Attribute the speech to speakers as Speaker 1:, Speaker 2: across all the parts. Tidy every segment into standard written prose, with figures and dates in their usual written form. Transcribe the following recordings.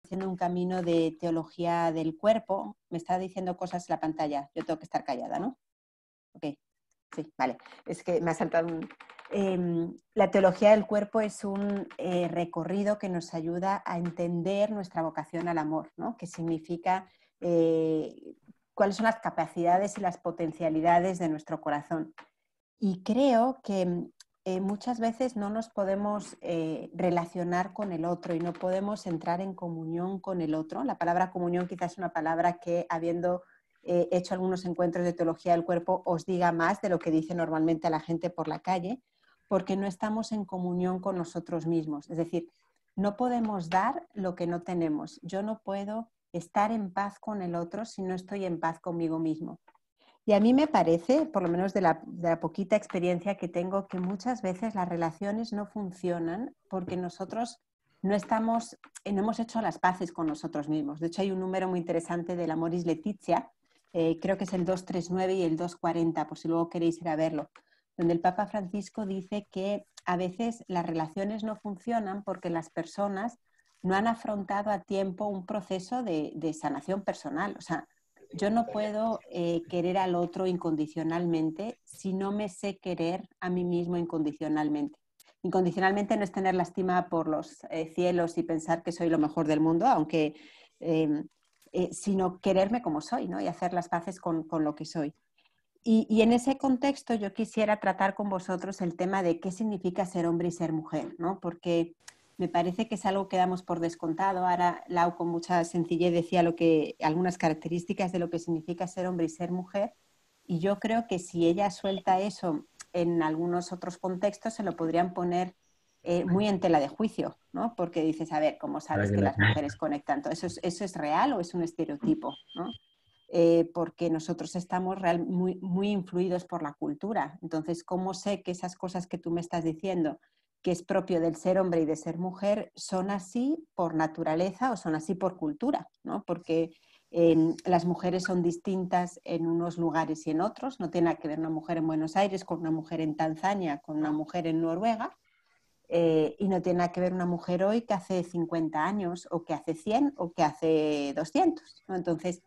Speaker 1: haciendo un camino de teología del cuerpo. Me está diciendo cosas en la pantalla. Yo tengo que estar callada, ¿no? Ok, sí, vale. Es que me ha saltado un... la teología del cuerpo es un recorrido que nos ayuda a entender nuestra vocación al amor, ¿no? Que significa cuáles son las capacidades y las potencialidades de nuestro corazón. Y creo que muchas veces no nos podemos relacionar con el otro y no podemos entrar en comunión con el otro. La palabra comunión quizás es una palabra que, habiendo hecho algunos encuentros de teología del cuerpo, os diga más de lo que dice normalmente a la gente por la calle, porque no estamos en comunión con nosotros mismos. Es decir, no podemos dar lo que no tenemos. Yo no puedo estar en paz con el otro si no estoy en paz conmigo mismo. Y a mí me parece, por lo menos de la poquita experiencia que tengo, que muchas veces las relaciones no funcionan porque nosotros no hemos hecho las paces con nosotros mismos. De hecho, hay un número muy interesante del Amoris Laetitia, creo que es el 239 y el 240, por si luego queréis ir a verlo, donde el Papa Francisco dice que a veces las relaciones no funcionan porque las personas no han afrontado a tiempo un proceso de sanación personal. O sea, yo no puedo querer al otro incondicionalmente si no me sé querer a mí mismo incondicionalmente. Incondicionalmente no es tener lástima por los cielos y pensar que soy lo mejor del mundo, aunque, sino quererme como soy, ¿no? Y hacer las paces con lo que soy. Y en ese contexto yo quisiera tratar con vosotros el tema de qué significa ser hombre y ser mujer, ¿no? Porque me parece que es algo que damos por descontado. Ahora Lau con mucha sencillez decía algunas características de lo que significa ser hombre y ser mujer. Y yo creo que si ella suelta eso en algunos otros contextos, se lo podrían poner muy en tela de juicio, ¿no? Porque dices, a ver, ¿cómo sabes que las mujeres conectan? ¿Eso es real o es un estereotipo, ¿no? Porque nosotros estamos muy, muy influidos por la cultura. Entonces, ¿cómo sé que esas cosas que tú me estás diciendo, que es propio del ser hombre y de ser mujer, son así por naturaleza o son así por cultura, ¿no? Porque las mujeres son distintas en unos lugares y en otros. No tiene nada que ver una mujer en Buenos Aires con una mujer en Tanzania, con una mujer en Noruega. Y no tiene nada que ver una mujer hoy que hace 50 años o que hace 100 o que hace 200, ¿no? Entonces,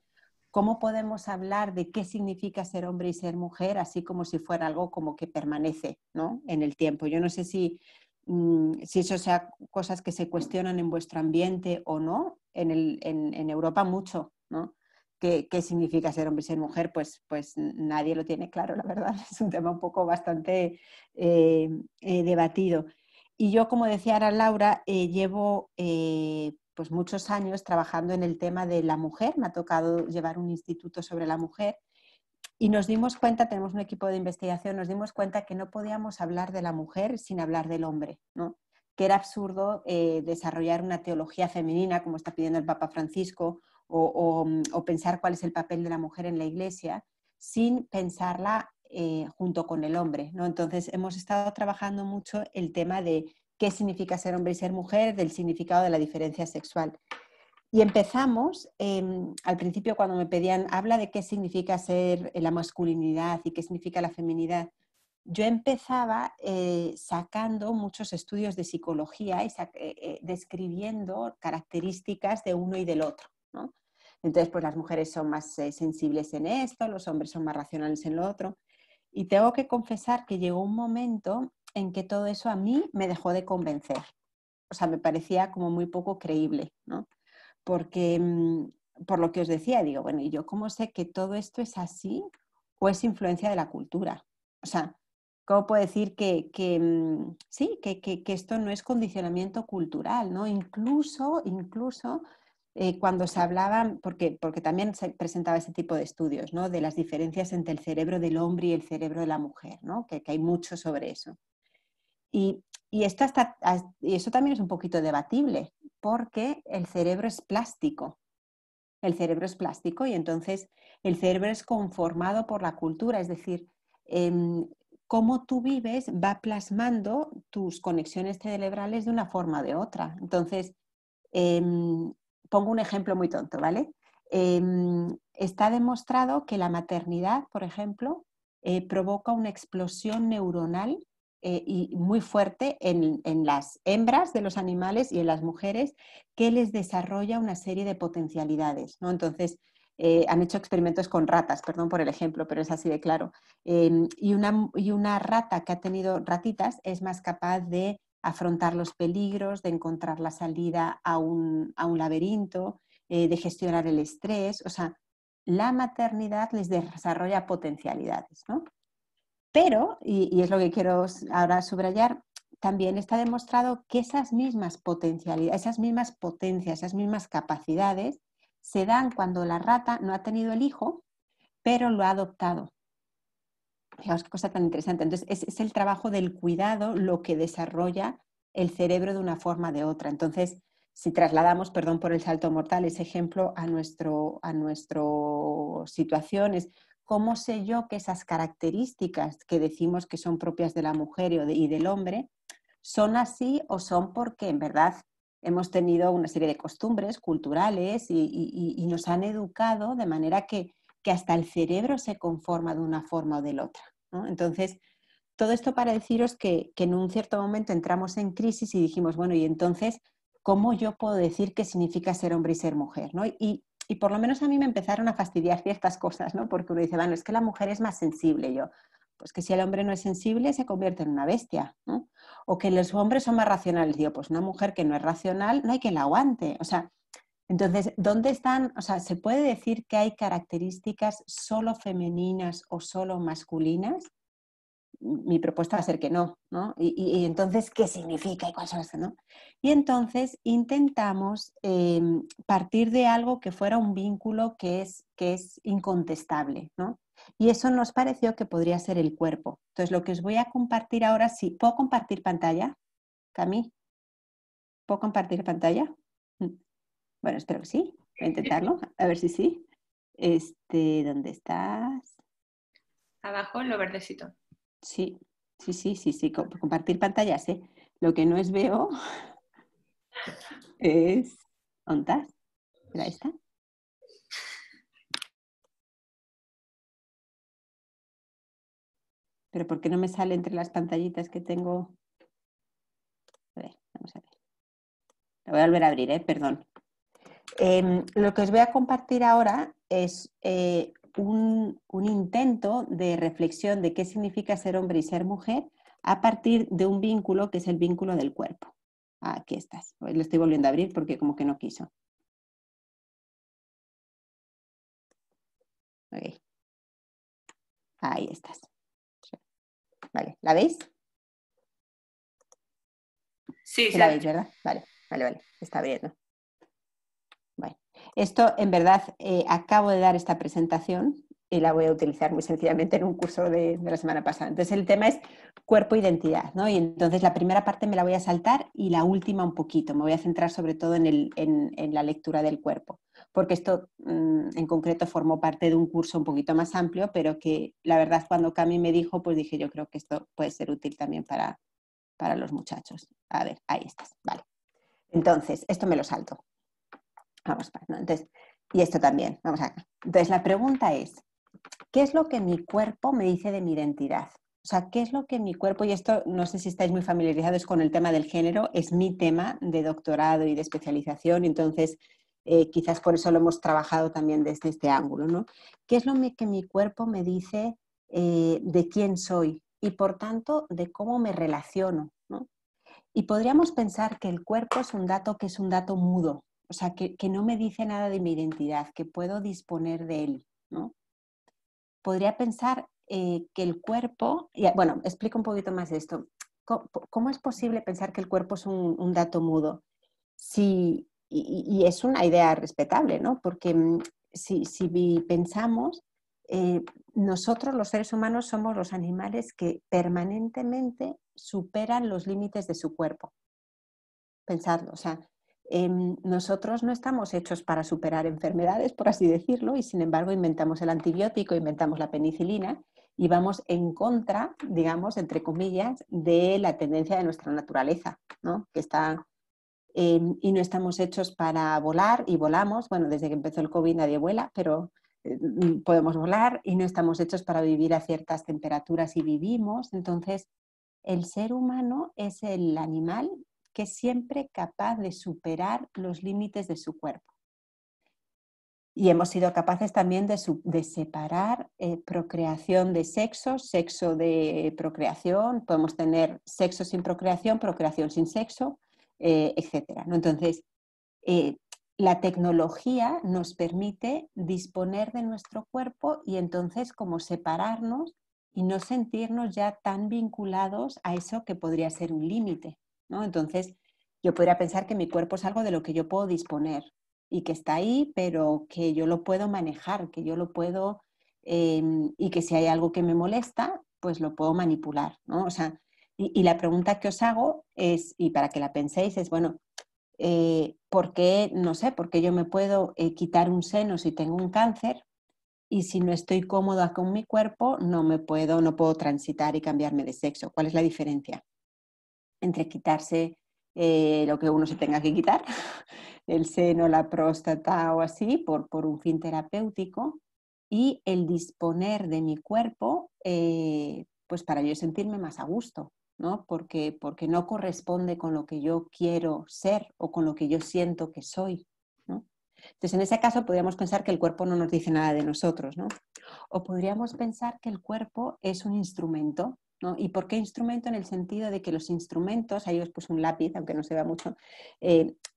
Speaker 1: ¿cómo podemos hablar de qué significa ser hombre y ser mujer así como si fuera algo como que permanece, ¿no? En el tiempo? Yo no sé si eso sea cosas que se cuestionan en vuestro ambiente o no. En Europa mucho, ¿no? ¿Qué significa ser hombre y ser mujer? Pues nadie lo tiene claro, la verdad. Es un tema un poco bastante debatido. Y yo, como decía ahora Laura, llevo pues muchos años trabajando en el tema de la mujer. Me ha tocado llevar un instituto sobre la mujer y nos dimos cuenta, tenemos un equipo de investigación, nos dimos cuenta que no podíamos hablar de la mujer sin hablar del hombre, ¿no? Que era absurdo desarrollar una teología femenina, como está pidiendo el Papa Francisco, o pensar cuál es el papel de la mujer en la Iglesia, sin pensarla junto con el hombre, ¿no? Entonces hemos estado trabajando mucho el tema de qué significa ser hombre y ser mujer, del significado de la diferencia sexual. Y empezamos, al principio cuando me pedían, habla de qué significa ser la masculinidad y qué significa la feminidad. Yo empezaba sacando muchos estudios de psicología y describiendo características de uno y del otro, ¿no? Entonces, pues las mujeres son más sensibles en esto, los hombres son más racionales en lo otro. Y tengo que confesar que llegó un momento en que todo eso a mí me dejó de convencer. O sea, me parecía como muy poco creíble, ¿no? Porque, por lo que os decía, digo, bueno, ¿y yo cómo sé que todo esto es así o es influencia de la cultura? O sea, ¿cómo puedo decir sí, que esto no es condicionamiento cultural, ¿no? Incluso cuando se hablaba, porque también se presentaba ese tipo de estudios, ¿no? De las diferencias entre el cerebro del hombre y el cerebro de la mujer, ¿no? Que hay mucho sobre eso. Y, y eso también es un poquito debatible, porque el cerebro es plástico. El cerebro es plástico y entonces el cerebro es conformado por la cultura, es decir, cómo tú vives va plasmando tus conexiones cerebrales de una forma o de otra. Entonces, pongo un ejemplo muy tonto, ¿vale? Está demostrado que la maternidad, por ejemplo, provoca una explosión neuronal y muy fuerte en las hembras de los animales y en las mujeres, que les desarrolla una serie de potencialidades, ¿no? Entonces, han hecho experimentos con ratas, perdón por el ejemplo, pero es así de claro. Y una rata que ha tenido ratitas es más capaz de afrontar los peligros, de encontrar la salida a un laberinto, de gestionar el estrés. O sea, la maternidad les desarrolla potencialidades, ¿no? Pero, y es lo que quiero ahora subrayar, también está demostrado que esas mismas potencialidades, esas mismas potencias, esas mismas capacidades se dan cuando la rata no ha tenido el hijo, pero lo ha adoptado. Fijaos qué cosa tan interesante. Entonces, es el trabajo del cuidado lo que desarrolla el cerebro de una forma o de otra. Entonces, si trasladamos, perdón por el salto mortal, ese ejemplo a nuestro situaciones, ¿cómo sé yo que esas características que decimos que son propias de la mujer y del hombre son así o son porque en verdad hemos tenido una serie de costumbres culturales y nos han educado de manera que hasta el cerebro se conforma de una forma o de la otra, ¿no? Entonces, todo esto para deciros que en un cierto momento entramos en crisis y dijimos, bueno, y entonces, ¿cómo yo puedo decir qué significa ser hombre y ser mujer, ¿no? Y por lo menos a mí me empezaron a fastidiar ciertas cosas, ¿no? Porque uno dice, bueno, es que la mujer es más sensible. Yo, pues que si el hombre no es sensible, se convierte en una bestia, ¿no? O que los hombres son más racionales. Digo, pues una mujer que no es racional, no hay quien la aguante. O sea, entonces, ¿dónde están? O sea, ¿se puede decir que hay características solo femeninas o solo masculinas? Mi propuesta va a ser que no, ¿no? Y entonces, ¿qué significa y cuáles son las, ¿no? Y entonces intentamos partir de algo que fuera un vínculo que es incontestable, ¿no? Y eso nos pareció que podría ser el cuerpo. Entonces, lo que os voy a compartir ahora, sí, ¿puedo compartir pantalla? Cami, ¿puedo compartir pantalla? Bueno, espero que sí. Voy a intentarlo, a ver si sí. ¿Dónde estás?
Speaker 2: Abajo en lo verdecito.
Speaker 1: Sí, sí. Compartir pantallas, ¿eh? Lo que no es veo es... ¿Dónde estás? ¿Era esta? Pero ¿por qué no me sale entre las pantallitas que tengo? A ver, vamos a ver. La voy a volver a abrir, perdón. Lo que os voy a compartir ahora es un intento de reflexión de qué significa ser hombre y ser mujer a partir de un vínculo que es el vínculo del cuerpo. Aquí estás. Lo estoy volviendo a abrir porque como que no quiso. Okay. Ahí estás. Vale, ¿la veis?
Speaker 2: Sí,
Speaker 1: Sí la veis, ¿verdad? Vale. Está abriendo. Bueno, esto en verdad acabo de dar esta presentación y la voy a utilizar muy sencillamente en un curso de la semana pasada. Entonces el tema es cuerpo-identidad, ¿no? Y entonces la primera parte me la voy a saltar y la última un poquito. Me voy a centrar sobre todo en la lectura del cuerpo, porque esto en concreto formó parte de un curso un poquito más amplio, pero que la verdad cuando Cami me dijo, pues dije yo creo que esto puede ser útil también para los muchachos. A ver, ahí estás, vale. Entonces, esto me lo salto. Vamos, ¿no? Entonces, y esto también, vamos acá. Entonces, la pregunta es, ¿qué es lo que mi cuerpo me dice de mi identidad? O sea, ¿qué es lo que mi cuerpo, y esto no sé si estáis muy familiarizados con el tema del género, es mi tema de doctorado y de especialización, entonces quizás por eso lo hemos trabajado también desde este ángulo, ¿no? ¿Qué es lo que mi cuerpo me dice de quién soy y por tanto de cómo me relaciono, ¿no? Y podríamos pensar que el cuerpo es un dato que es un dato mudo, o sea, que no me dice nada de mi identidad, que puedo disponer de él, ¿no? Podría pensar que el cuerpo, bueno, explico un poquito más de esto. ¿Cómo es posible pensar que el cuerpo es un dato mudo? Si, y es una idea respetable, ¿no? Porque si pensamos, nosotros los seres humanos somos los animales que permanentemente superan los límites de su cuerpo. Pensadlo, o sea, nosotros no estamos hechos para superar enfermedades, por así decirlo, y sin embargo inventamos el antibiótico, inventamos la penicilina y vamos en contra, digamos, entre comillas, de la tendencia de nuestra naturaleza, ¿no? Que está, y no estamos hechos para volar y volamos. Bueno, desde que empezó el COVID nadie vuela, pero podemos volar y no estamos hechos para vivir a ciertas temperaturas y vivimos. Entonces, el ser humano es el animal que es siempre capaz de superar los límites de su cuerpo. Y hemos sido capaces también de separar procreación de sexo, sexo de procreación. Podemos tener sexo sin procreación, procreación sin sexo, etc. ¿no? Entonces, la tecnología nos permite disponer de nuestro cuerpo y entonces como separarnos y no sentirnos ya tan vinculados a eso que podría ser un límite, ¿no? Entonces, yo podría pensar que mi cuerpo es algo de lo que yo puedo disponer y que está ahí, pero que yo lo puedo manejar, que yo lo puedo, y que si hay algo que me molesta, pues lo puedo manipular, ¿no? O sea, y la pregunta que os hago es, y para que la penséis, es, bueno, ¿por qué, no sé, por qué yo me puedo quitar un seno si tengo un cáncer y si no estoy cómoda con mi cuerpo no puedo transitar y cambiarme de sexo? ¿Cuál es la diferencia entre quitarse lo que uno se tenga que quitar, el seno, la próstata o así, por un fin terapéutico, y el disponer de mi cuerpo pues para yo sentirme más a gusto, ¿no? Porque no corresponde con lo que yo quiero ser o con lo que yo siento que soy, ¿no? Entonces, en ese caso podríamos pensar que el cuerpo no nos dice nada de nosotros, ¿no? O podríamos pensar que el cuerpo es un instrumento, ¿no? ¿Y por qué instrumento? En el sentido de que los instrumentos, ahí os puse un lápiz, aunque no se vea mucho,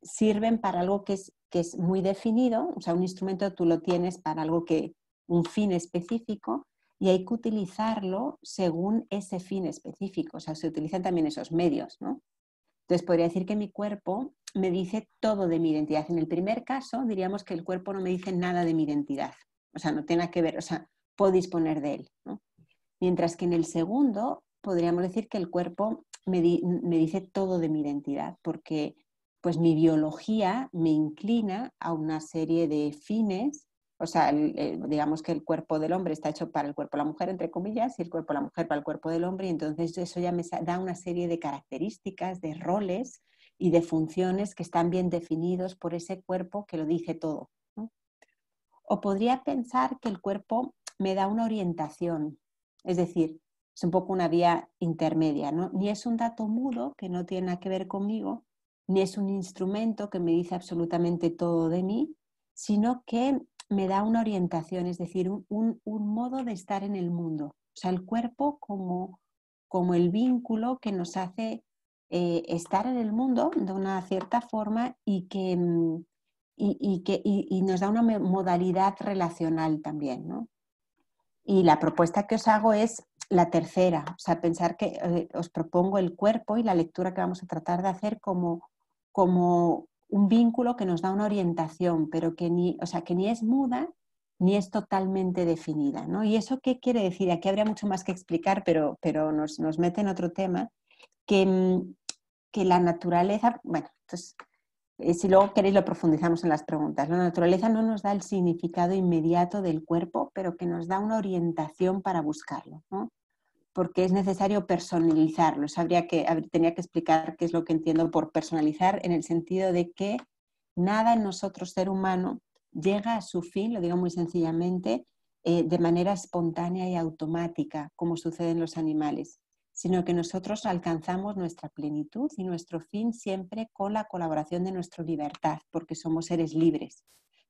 Speaker 1: sirven para algo que es muy definido. O sea, un instrumento tú lo tienes para algo un fin específico, y hay que utilizarlo según ese fin específico. O sea, se utilizan también esos medios, ¿no? Entonces, podría decir que mi cuerpo me dice todo de mi identidad. En el primer caso, diríamos que el cuerpo no me dice nada de mi identidad. O sea, no tiene nada que ver, o sea, puedo disponer de él, ¿no? Mientras que en el segundo, podríamos decir que el cuerpo me dice todo de mi identidad, porque pues mi biología me inclina a una serie de fines. O sea, digamos que el cuerpo del hombre está hecho para el cuerpo de la mujer, entre comillas, y el cuerpo de la mujer para el cuerpo del hombre, y entonces eso ya me da una serie de características, de roles y de funciones que están bien definidos por ese cuerpo que lo dice todo, ¿no? O podría pensar que el cuerpo me da una orientación, es decir, es un poco una vía intermedia, ¿no? Ni es un dato mudo que no tiene nada que ver conmigo, ni es un instrumento que me dice absolutamente todo de mí, sino que me da una orientación, es decir, un modo de estar en el mundo. O sea, el cuerpo como el vínculo que nos hace estar en el mundo de una cierta forma y nos da una modalidad relacional también, ¿no? Y la propuesta que os hago es la tercera, o sea, pensar que os propongo el cuerpo y la lectura que vamos a tratar de hacer como un vínculo que nos da una orientación, pero que o sea, que ni es muda ni es totalmente definida, ¿no? ¿Y eso qué quiere decir? Aquí habría mucho más que explicar, pero nos mete en otro tema, que, que la naturaleza, bueno, entonces si luego queréis lo profundizamos en las preguntas. La naturaleza no nos da el significado inmediato del cuerpo, pero que nos da una orientación para buscarlo, ¿no? Porque es necesario personalizarlo. Tenía que explicar qué es lo que entiendo por personalizar, en el sentido de que nada en nosotros, ser humano, llega a su fin, lo digo muy sencillamente, de manera espontánea y automática, como sucede en los animales, sino que nosotros alcanzamos nuestra plenitud y nuestro fin siempre con la colaboración de nuestra libertad, porque somos seres libres.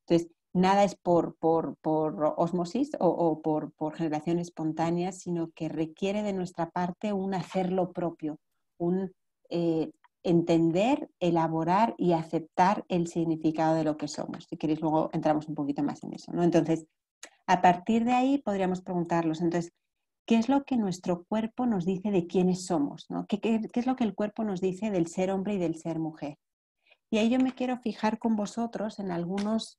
Speaker 1: Entonces, nada es por ósmosis o por generación espontánea, sino que requiere de nuestra parte un hacerlo propio, un entender, elaborar y aceptar el significado de lo que somos. Si queréis, luego entramos un poquito más en eso, ¿no? Entonces, a partir de ahí podríamos preguntarlos, entonces, ¿qué es lo que nuestro cuerpo nos dice de quiénes somos, ¿no? ¿Qué es lo que el cuerpo nos dice del ser hombre y del ser mujer? Y ahí yo me quiero fijar con vosotros en algunas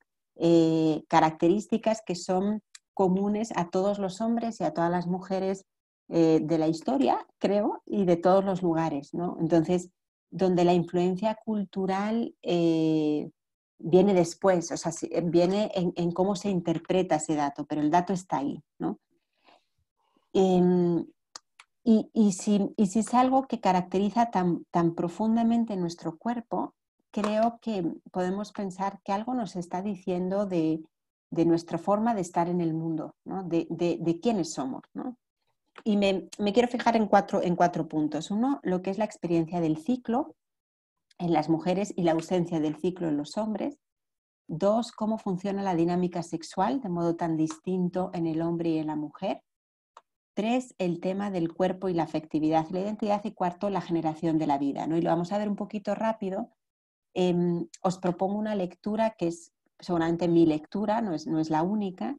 Speaker 1: características que son comunes a todos los hombres y a todas las mujeres de la historia, creo, y de todos los lugares, ¿no? Entonces, donde la influencia cultural viene después, o sea, viene en cómo se interpreta ese dato, pero el dato está ahí, ¿no? Eh, si es algo que caracteriza tan profundamente nuestro cuerpo, creo que podemos pensar que algo nos está diciendo de nuestra forma de estar en el mundo, ¿no? De quiénes somos, ¿no? Y me quiero fijar en cuatro puntos. Uno, lo que es la experiencia del ciclo en las mujeres y la ausencia del ciclo en los hombres. Dos, cómo funciona la dinámica sexual de modo tan distinto en el hombre y en la mujer. Tres, el tema del cuerpo y la afectividad y la identidad. Y cuarto, la generación de la vida, ¿no? Y lo vamos a ver un poquito rápido. Os propongo una lectura que es seguramente mi lectura, no es la única,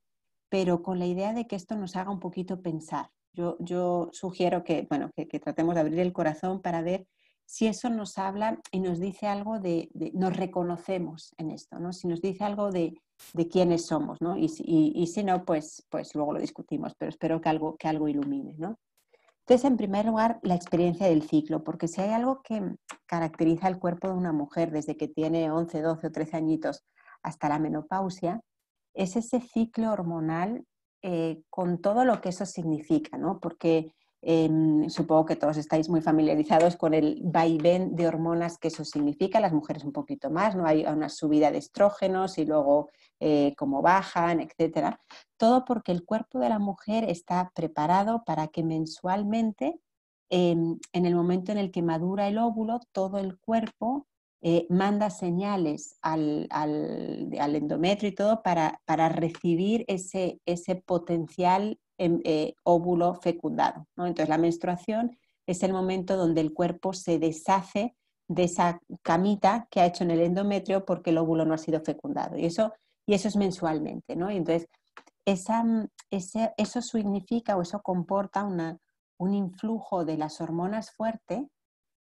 Speaker 1: pero con la idea de que esto nos haga un poquito pensar. Yo sugiero que, bueno, que tratemos de abrir el corazón para ver si eso nos habla y nos dice algo nos reconocemos en esto, ¿no? Si nos dice algo de quiénes somos, ¿no? Y si no, pues luego lo discutimos, pero espero que algo ilumine, ¿no? Entonces, en primer lugar, la experiencia del ciclo, porque si hay algo que caracteriza el cuerpo de una mujer desde que tiene 11, 12 o 13 añitos hasta la menopausia, es ese ciclo hormonal con todo lo que eso significa, ¿no? Porque supongo que todos estáis muy familiarizados con el vaivén de hormonas que eso significa, las mujeres un poquito más, ¿no? Hay una subida de estrógenos y luego cómo bajan, etcétera. Todo porque el cuerpo de la mujer está preparado para que mensualmente, en el momento en el que madura el óvulo, todo el cuerpo manda señales al endometrio y todo para recibir ese potencial óvulo fecundado, ¿no? Entonces la menstruación es el momento donde el cuerpo se deshace de esa camita que ha hecho en el endometrio porque el óvulo no ha sido fecundado. Y eso es mensualmente, ¿no? Y entonces eso significa o eso comporta un influjo de las hormonas fuerte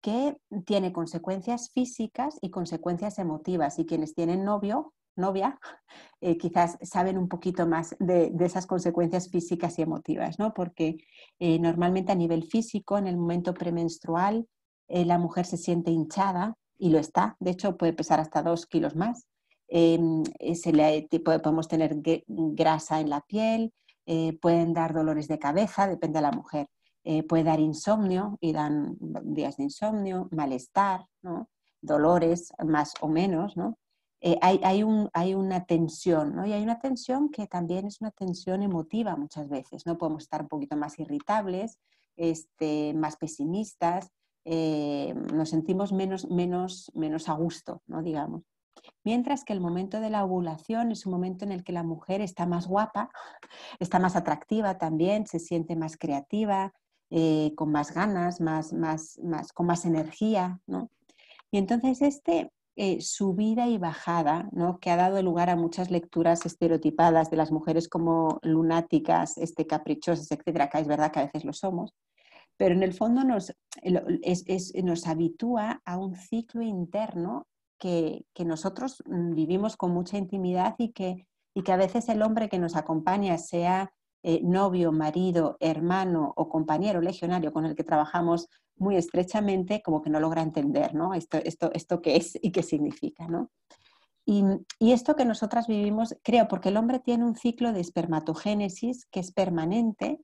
Speaker 1: que tiene consecuencias físicas y consecuencias emotivas. Y quienes tienen novio, novia, quizás saben un poquito más de esas consecuencias físicas y emotivas, ¿no? Porque normalmente a nivel físico, en el momento premenstrual, la mujer se siente hinchada y lo está. De hecho, puede pesar hasta 2 kilos más. Podemos tener grasa en la piel, pueden dar dolores de cabeza, depende de la mujer. Puede dar insomnio y dan días de insomnio, malestar, ¿no? Dolores más o menos, ¿no? Hay una tensión, ¿no? Y hay una tensión que también es una tensión emotiva muchas veces, ¿no? Podemos estar un poquito más irritables, más pesimistas, nos sentimos menos a gusto, ¿no? Digamos. Mientras que el momento de la ovulación es un momento en el que la mujer está más guapa, está más atractiva también, se siente más creativa, con más ganas, con más energía, ¿no? Y entonces subida y bajada, ¿no? Que ha dado lugar a muchas lecturas estereotipadas de las mujeres como lunáticas, caprichosas, etcétera, que es verdad que a veces lo somos, pero en el fondo nos habitúa a un ciclo interno que nosotros vivimos con mucha intimidad y que a veces el hombre que nos acompaña, sea novio, marido, hermano o compañero legionario con el que trabajamos muy estrechamente, como que no logra entender, ¿no? Esto qué es y qué significa, ¿no? Y esto que nosotras vivimos, creo, porque el hombre tiene un ciclo de espermatogénesis que es permanente,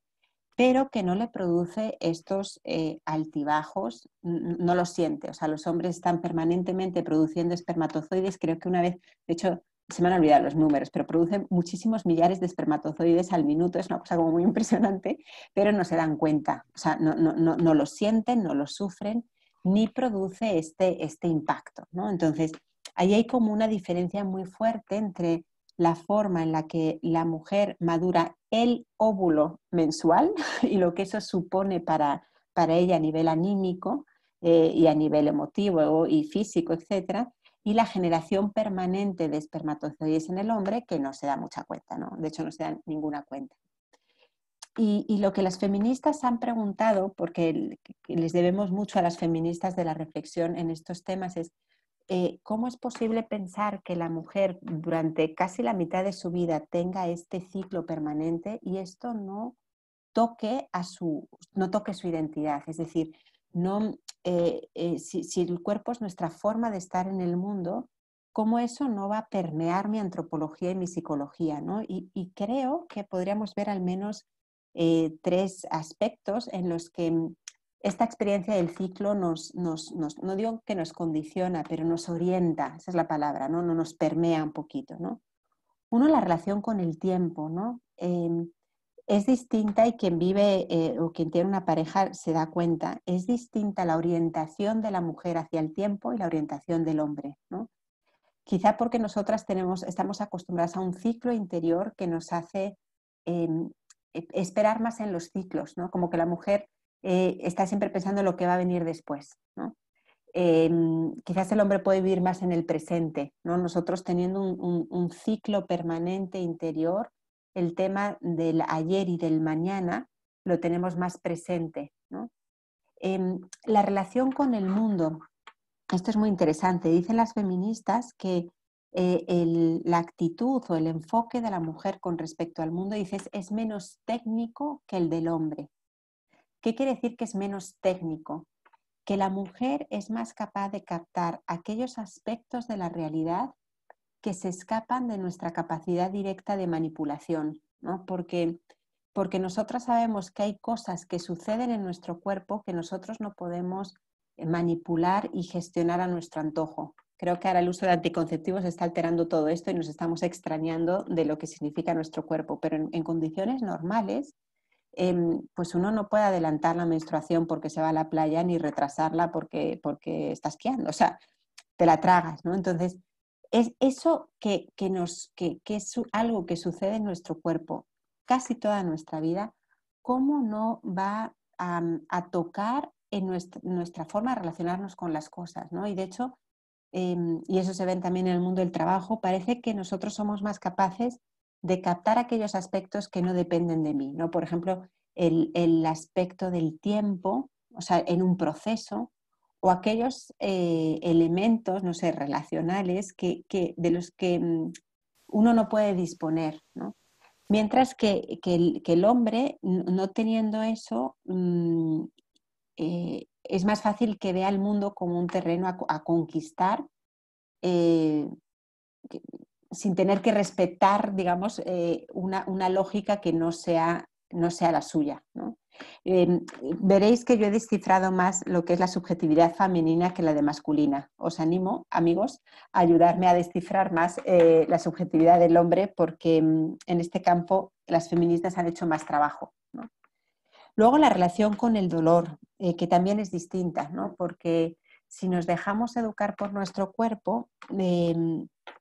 Speaker 1: pero que no le produce estos altibajos, no lo siente. O sea, los hombres están permanentemente produciendo espermatozoides. Creo que una vez, de hecho, se me han olvidado los números, pero producen muchísimos millares de espermatozoides al minuto. Es una cosa como muy impresionante, pero no se dan cuenta. O sea, no lo sienten, no lo sufren, ni produce este impacto, ¿no? Entonces, ahí hay como una diferencia muy fuerte entre la forma en la que la mujer madura el óvulo mensual y lo que eso supone para ella a nivel anímico y a nivel emotivo y físico, etcétera, y la generación permanente de espermatozoides en el hombre, que no se da mucha cuenta, ¿no? De hecho, no se da ninguna cuenta. Y lo que las feministas han preguntado, porque les debemos mucho a las feministas de la reflexión en estos temas, es ¿cómo es posible pensar que la mujer durante casi la mitad de su vida tenga este ciclo permanente y esto no toque su identidad? Es decir, si el cuerpo es nuestra forma de estar en el mundo, ¿cómo eso no va a permear mi antropología y mi psicología, ¿no? Y creo que podríamos ver al menos tres aspectos en los que esta experiencia del ciclo no digo que nos condiciona, pero nos orienta, esa es la palabra, ¿no? Nos permea un poquito, ¿no? Uno, la relación con el tiempo, ¿no? es distinta y quien vive o quien tiene una pareja se da cuenta, es distinta la orientación de la mujer hacia el tiempo y la orientación del hombre, ¿no? Quizá porque nosotras estamos acostumbradas a un ciclo interior que nos hace eh, esperar más en los ciclos, ¿no? Como que la mujer está siempre pensando en lo que va a venir después, ¿no? Quizás el hombre puede vivir más en el presente, ¿no? Nosotros teniendo un ciclo permanente interior, el tema del ayer y del mañana lo tenemos más presente, ¿no? La relación con el mundo, esto es muy interesante. Dicen las feministas que la actitud o el enfoque de la mujer con respecto al mundo, dices, es menos técnico que el del hombre. ¿Qué quiere decir que es menos técnico? Que la mujer es más capaz de captar aquellos aspectos de la realidad que se escapan de nuestra capacidad directa de manipulación, ¿no? Porque nosotras sabemos que hay cosas que suceden en nuestro cuerpo que nosotros no podemos manipular y gestionar a nuestro antojo. Creo que ahora el uso de anticonceptivos está alterando todo esto y nos estamos extrañando de lo que significa nuestro cuerpo, pero en condiciones normales, pues uno no puede adelantar la menstruación porque se va a la playa ni retrasarla porque está esquiando, o sea, te la tragas, ¿no? Entonces, es eso que es algo que sucede en nuestro cuerpo casi toda nuestra vida, ¿cómo no va a tocar en nuestra forma de relacionarnos con las cosas, ¿no? Y de hecho, y eso se ve también en el mundo del trabajo, parece que nosotros somos más capaces de captar aquellos aspectos que no dependen de mí, ¿no? Por ejemplo, el aspecto del tiempo, o sea, en un proceso, o aquellos elementos, no sé, relacionales de los que uno no puede disponer, ¿no? Mientras que el hombre, no teniendo eso, es más fácil que vea el mundo como un terreno a conquistar, eh, sin tener que respetar, digamos, una lógica que no sea la suya, ¿no? Veréis que yo he descifrado más lo que es la subjetividad femenina que la de masculina. Os animo, amigos, a ayudarme a descifrar más la subjetividad del hombre porque en este campo las feministas han hecho más trabajo, ¿no? Luego la relación con el dolor, que también es distinta, ¿no? Porque si nos dejamos educar por nuestro cuerpo,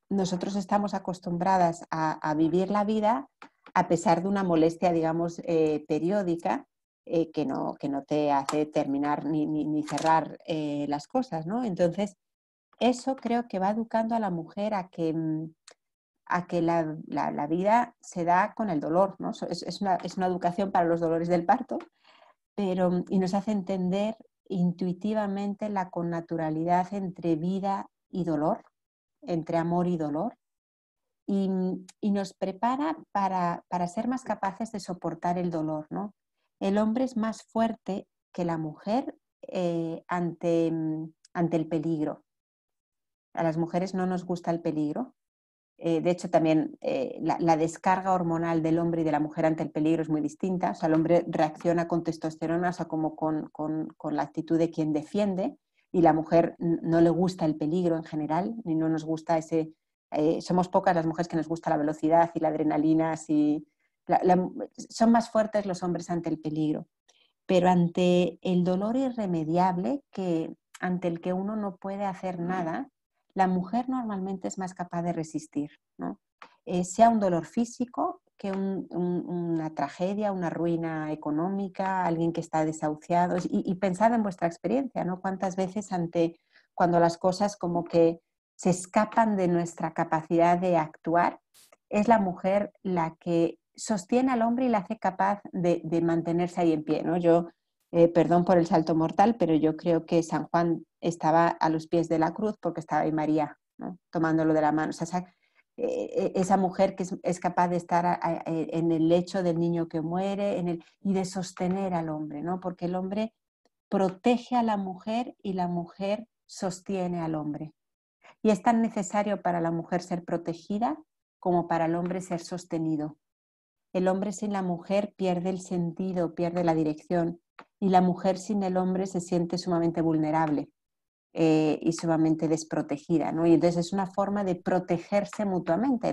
Speaker 1: nosotros estamos acostumbradas a vivir la vida a pesar de una molestia, digamos, periódica, que no te hace terminar ni cerrar las cosas, ¿no? Entonces, eso creo que va educando a la mujer a que la vida se da con el dolor, ¿no? Es una educación para los dolores del parto, y nos hace entender intuitivamente la connaturalidad entre vida y dolor, entre amor y dolor, y, y nos prepara para ser más capaces de soportar el dolor, ¿no? El hombre es más fuerte que la mujer ante el peligro. A las mujeres no nos gusta el peligro. De hecho, también la descarga hormonal del hombre y de la mujer ante el peligro es muy distinta. O sea, el hombre reacciona con testosterona, o sea, como con la actitud de quien defiende, y la mujer no le gusta el peligro en general, ni no nos gusta ese... somos pocas las mujeres que nos gusta la velocidad y la adrenalina, son más fuertes los hombres ante el peligro. Pero ante el dolor irremediable, ante el que uno no puede hacer nada, la mujer normalmente es más capaz de resistir, ¿no? Sea un dolor físico, que una tragedia, una ruina económica, alguien que está desahuciado. Y pensad en vuestra experiencia, ¿no? Cuántas veces cuando las cosas como que se escapan de nuestra capacidad de actuar, es la mujer la que sostiene al hombre y la hace capaz de mantenerse ahí en pie, ¿no? Yo, perdón por el salto mortal, pero yo creo que San Juan estaba a los pies de la cruz porque estaba ahí María, ¿no? Tomándolo de la mano. O sea, esa mujer que es capaz de estar en el lecho del niño que muere y de sostener al hombre, ¿no? Porque el hombre protege a la mujer y la mujer sostiene al hombre. Y es tan necesario para la mujer ser protegida como para el hombre ser sostenido. El hombre sin la mujer pierde el sentido, pierde la dirección, y la mujer sin el hombre se siente sumamente vulnerable y sumamente desprotegida, ¿no? Y entonces es una forma de protegerse mutuamente.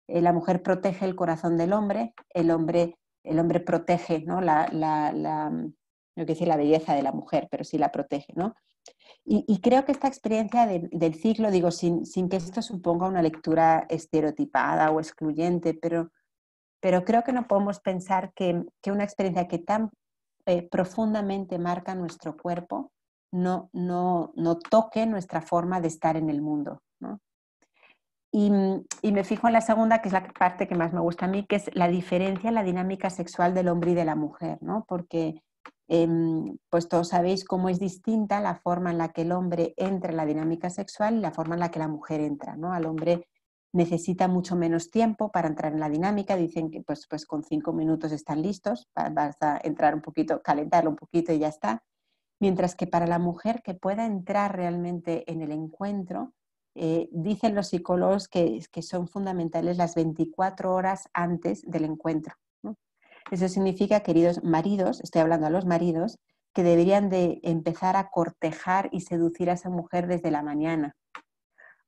Speaker 1: La mujer protege el corazón del hombre, el hombre el hombre protege, ¿no? No quiero decir la belleza de la mujer, pero sí la protege, ¿no? Y creo que esta experiencia del ciclo, digo, sin que esto suponga una lectura estereotipada o excluyente, pero creo que no podemos pensar que una experiencia que tan profundamente marca nuestro cuerpo no toque nuestra forma de estar en el mundo, ¿no? Y me fijo en la segunda, que es la parte que más me gusta a mí, que es la diferencia en la dinámica sexual del hombre y de la mujer, ¿no? Porque pues todos sabéis cómo es distinta la forma en la que el hombre entra en la dinámica sexual y la forma en la que la mujer entra, ¿no? Al hombre necesita mucho menos tiempo para entrar en la dinámica, dicen que pues con 5 minutos están listos, basta entrar un poquito, calentarlo un poquito y ya está. Mientras que para la mujer que pueda entrar realmente en el encuentro, dicen los psicólogos que son fundamentales las 24 horas antes del encuentro, ¿no? Eso significa, queridos maridos, estoy hablando a los maridos, que deberían de empezar a cortejar y seducir a esa mujer desde la mañana,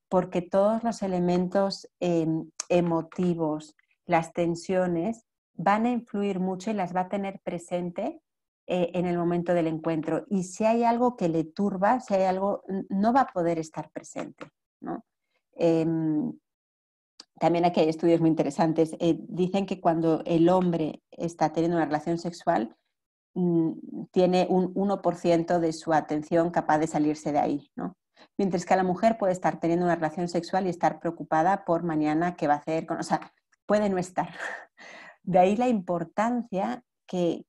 Speaker 1: porque todos los elementos emotivos, las tensiones, van a influir mucho y las va a tener presente en el momento del encuentro. Y si hay algo que le turba, si hay algo, no va a poder estar presente, ¿no? También aquí hay estudios muy interesantes. Dicen que cuando el hombre está teniendo una relación sexual, tiene un 1% de su atención capaz de salirse de ahí, ¿no? Mientras que la mujer puede estar teniendo una relación sexual y estar preocupada por mañana qué va a hacer, o sea, puede no estar. De ahí la importancia que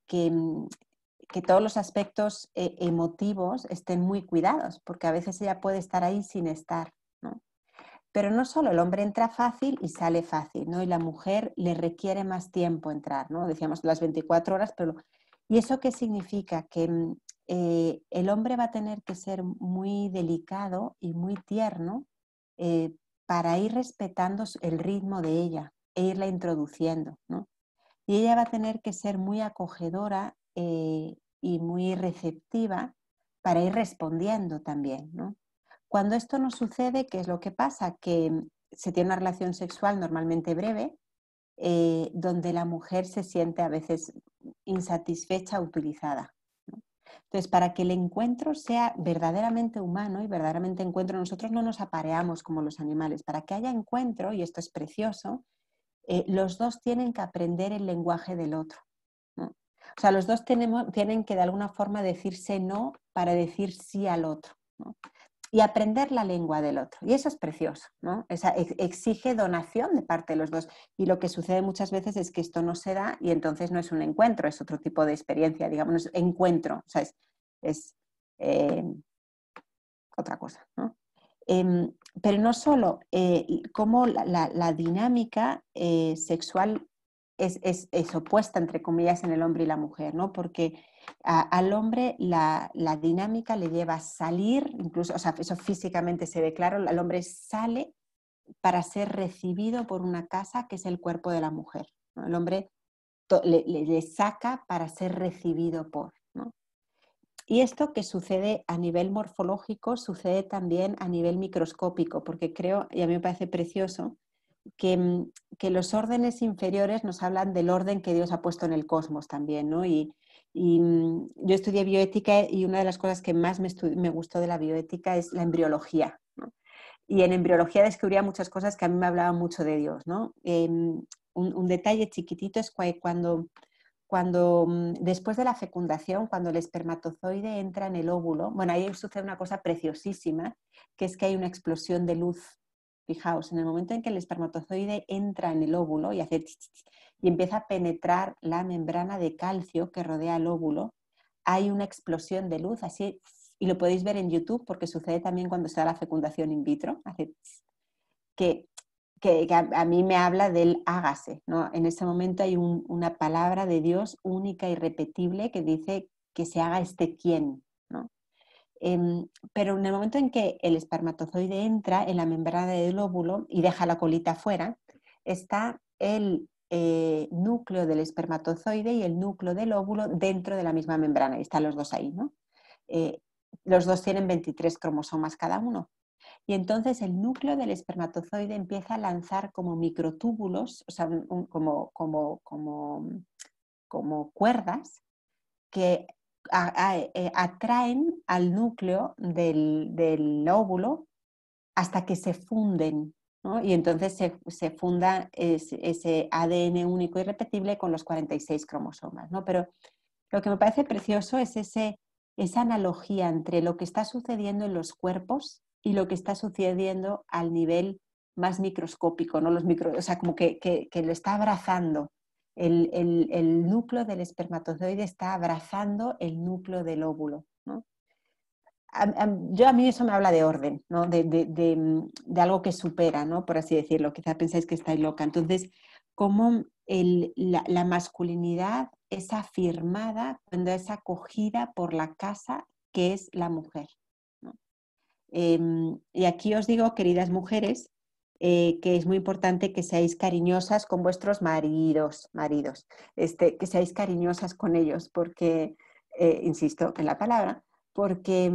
Speaker 1: todos los aspectos emotivos estén muy cuidados, porque a veces ella puede estar ahí sin estar, ¿no? Pero no solo el hombre entra fácil y sale fácil, ¿no? Y la mujer le requiere más tiempo entrar, ¿no? Decíamos las 24 horas, pero... ¿Y eso qué significa? Que el hombre va a tener que ser muy delicado y muy tierno eh, para ir respetando el ritmo de ella e irla introduciendo, ¿no? Y ella va a tener que ser muy acogedora y muy receptiva para ir respondiendo también, ¿no? Cuando esto no sucede, ¿qué es lo que pasa? Que se tiene una relación sexual normalmente breve, donde la mujer se siente a veces insatisfecha, utilizada, ¿no? Entonces, para que el encuentro sea verdaderamente humano y verdaderamente encuentro, nosotros no nos apareamos como los animales. Para que haya encuentro, y esto es precioso, los dos tienen que aprender el lenguaje del otro, ¿no? O sea, los dos tienen que de alguna forma decirse no para decir sí al otro, ¿no? Y aprender la lengua del otro. Y eso es precioso, ¿no? Exige donación de parte de los dos. Y lo que sucede muchas veces es que esto no se da y entonces no es un encuentro, es otro tipo de experiencia, digamos, no es encuentro, o sea, es eh, otra cosa, ¿no? Pero no solo cómo la dinámica sexual es opuesta, entre comillas, en el hombre y la mujer, ¿no? Porque al hombre la dinámica le lleva a salir, incluso, o sea, eso físicamente se ve claro, el hombre sale para ser recibido por una casa que es el cuerpo de la mujer, ¿no? El hombre le saca para ser recibido por, ¿no? Y esto que sucede a nivel morfológico sucede también a nivel microscópico, porque creo, y a mí me parece precioso, que los órdenes inferiores nos hablan del orden que Dios ha puesto en el cosmos también, ¿no? Yo estudié bioética y una de las cosas que más me gustó de la bioética es la embriología, ¿no? Y en embriología descubría muchas cosas que a mí me hablaban mucho de Dios, ¿no? Un detalle chiquitito es cuando después de la fecundación, cuando el espermatozoide entra en el óvulo, bueno, ahí sucede una cosa preciosísima, que es que hay una explosión de luz. Fijaos, en el momento en que el espermatozoide entra en el óvulo y hace y empieza a penetrar la membrana de calcio que rodea el óvulo, hay una explosión de luz, así, y lo podéis ver en YouTube porque sucede también cuando se da la fecundación in vitro, hace que a mí me habla del hágase, ¿no? En ese momento hay una palabra de Dios única y repetible que dice que se haga este quién, ¿no? Pero en el momento en que el espermatozoide entra en la membrana del óvulo y deja la colita fuera, está el núcleo del espermatozoide y el núcleo del óvulo dentro de la misma membrana, y están los dos ahí, ¿no? Eh, los dos tienen 23 cromosomas cada uno. Y entonces el núcleo del espermatozoide empieza a lanzar como microtúbulos, o sea, como como cuerdas que atraen al núcleo del óvulo hasta que se funden, ¿no? Y entonces se funda ese ADN único y repetible con los 46 cromosomas, ¿no? Pero lo que me parece precioso es esa analogía entre lo que está sucediendo en los cuerpos y lo que está sucediendo al nivel más microscópico, ¿no? O sea, como que lo está abrazando. El núcleo del espermatozoide está abrazando el núcleo del óvulo, ¿no? A mí eso me habla de orden, ¿no? De algo que supera, ¿no? Por así decirlo. Quizá pensáis que estáis loca. Entonces, cómo la masculinidad es afirmada cuando es acogida por la casa que es la mujer, ¿no? Y aquí os digo, queridas mujeres, que es muy importante que seáis cariñosas con vuestros maridos, que seáis cariñosas con ellos, porque, insisto en la palabra, porque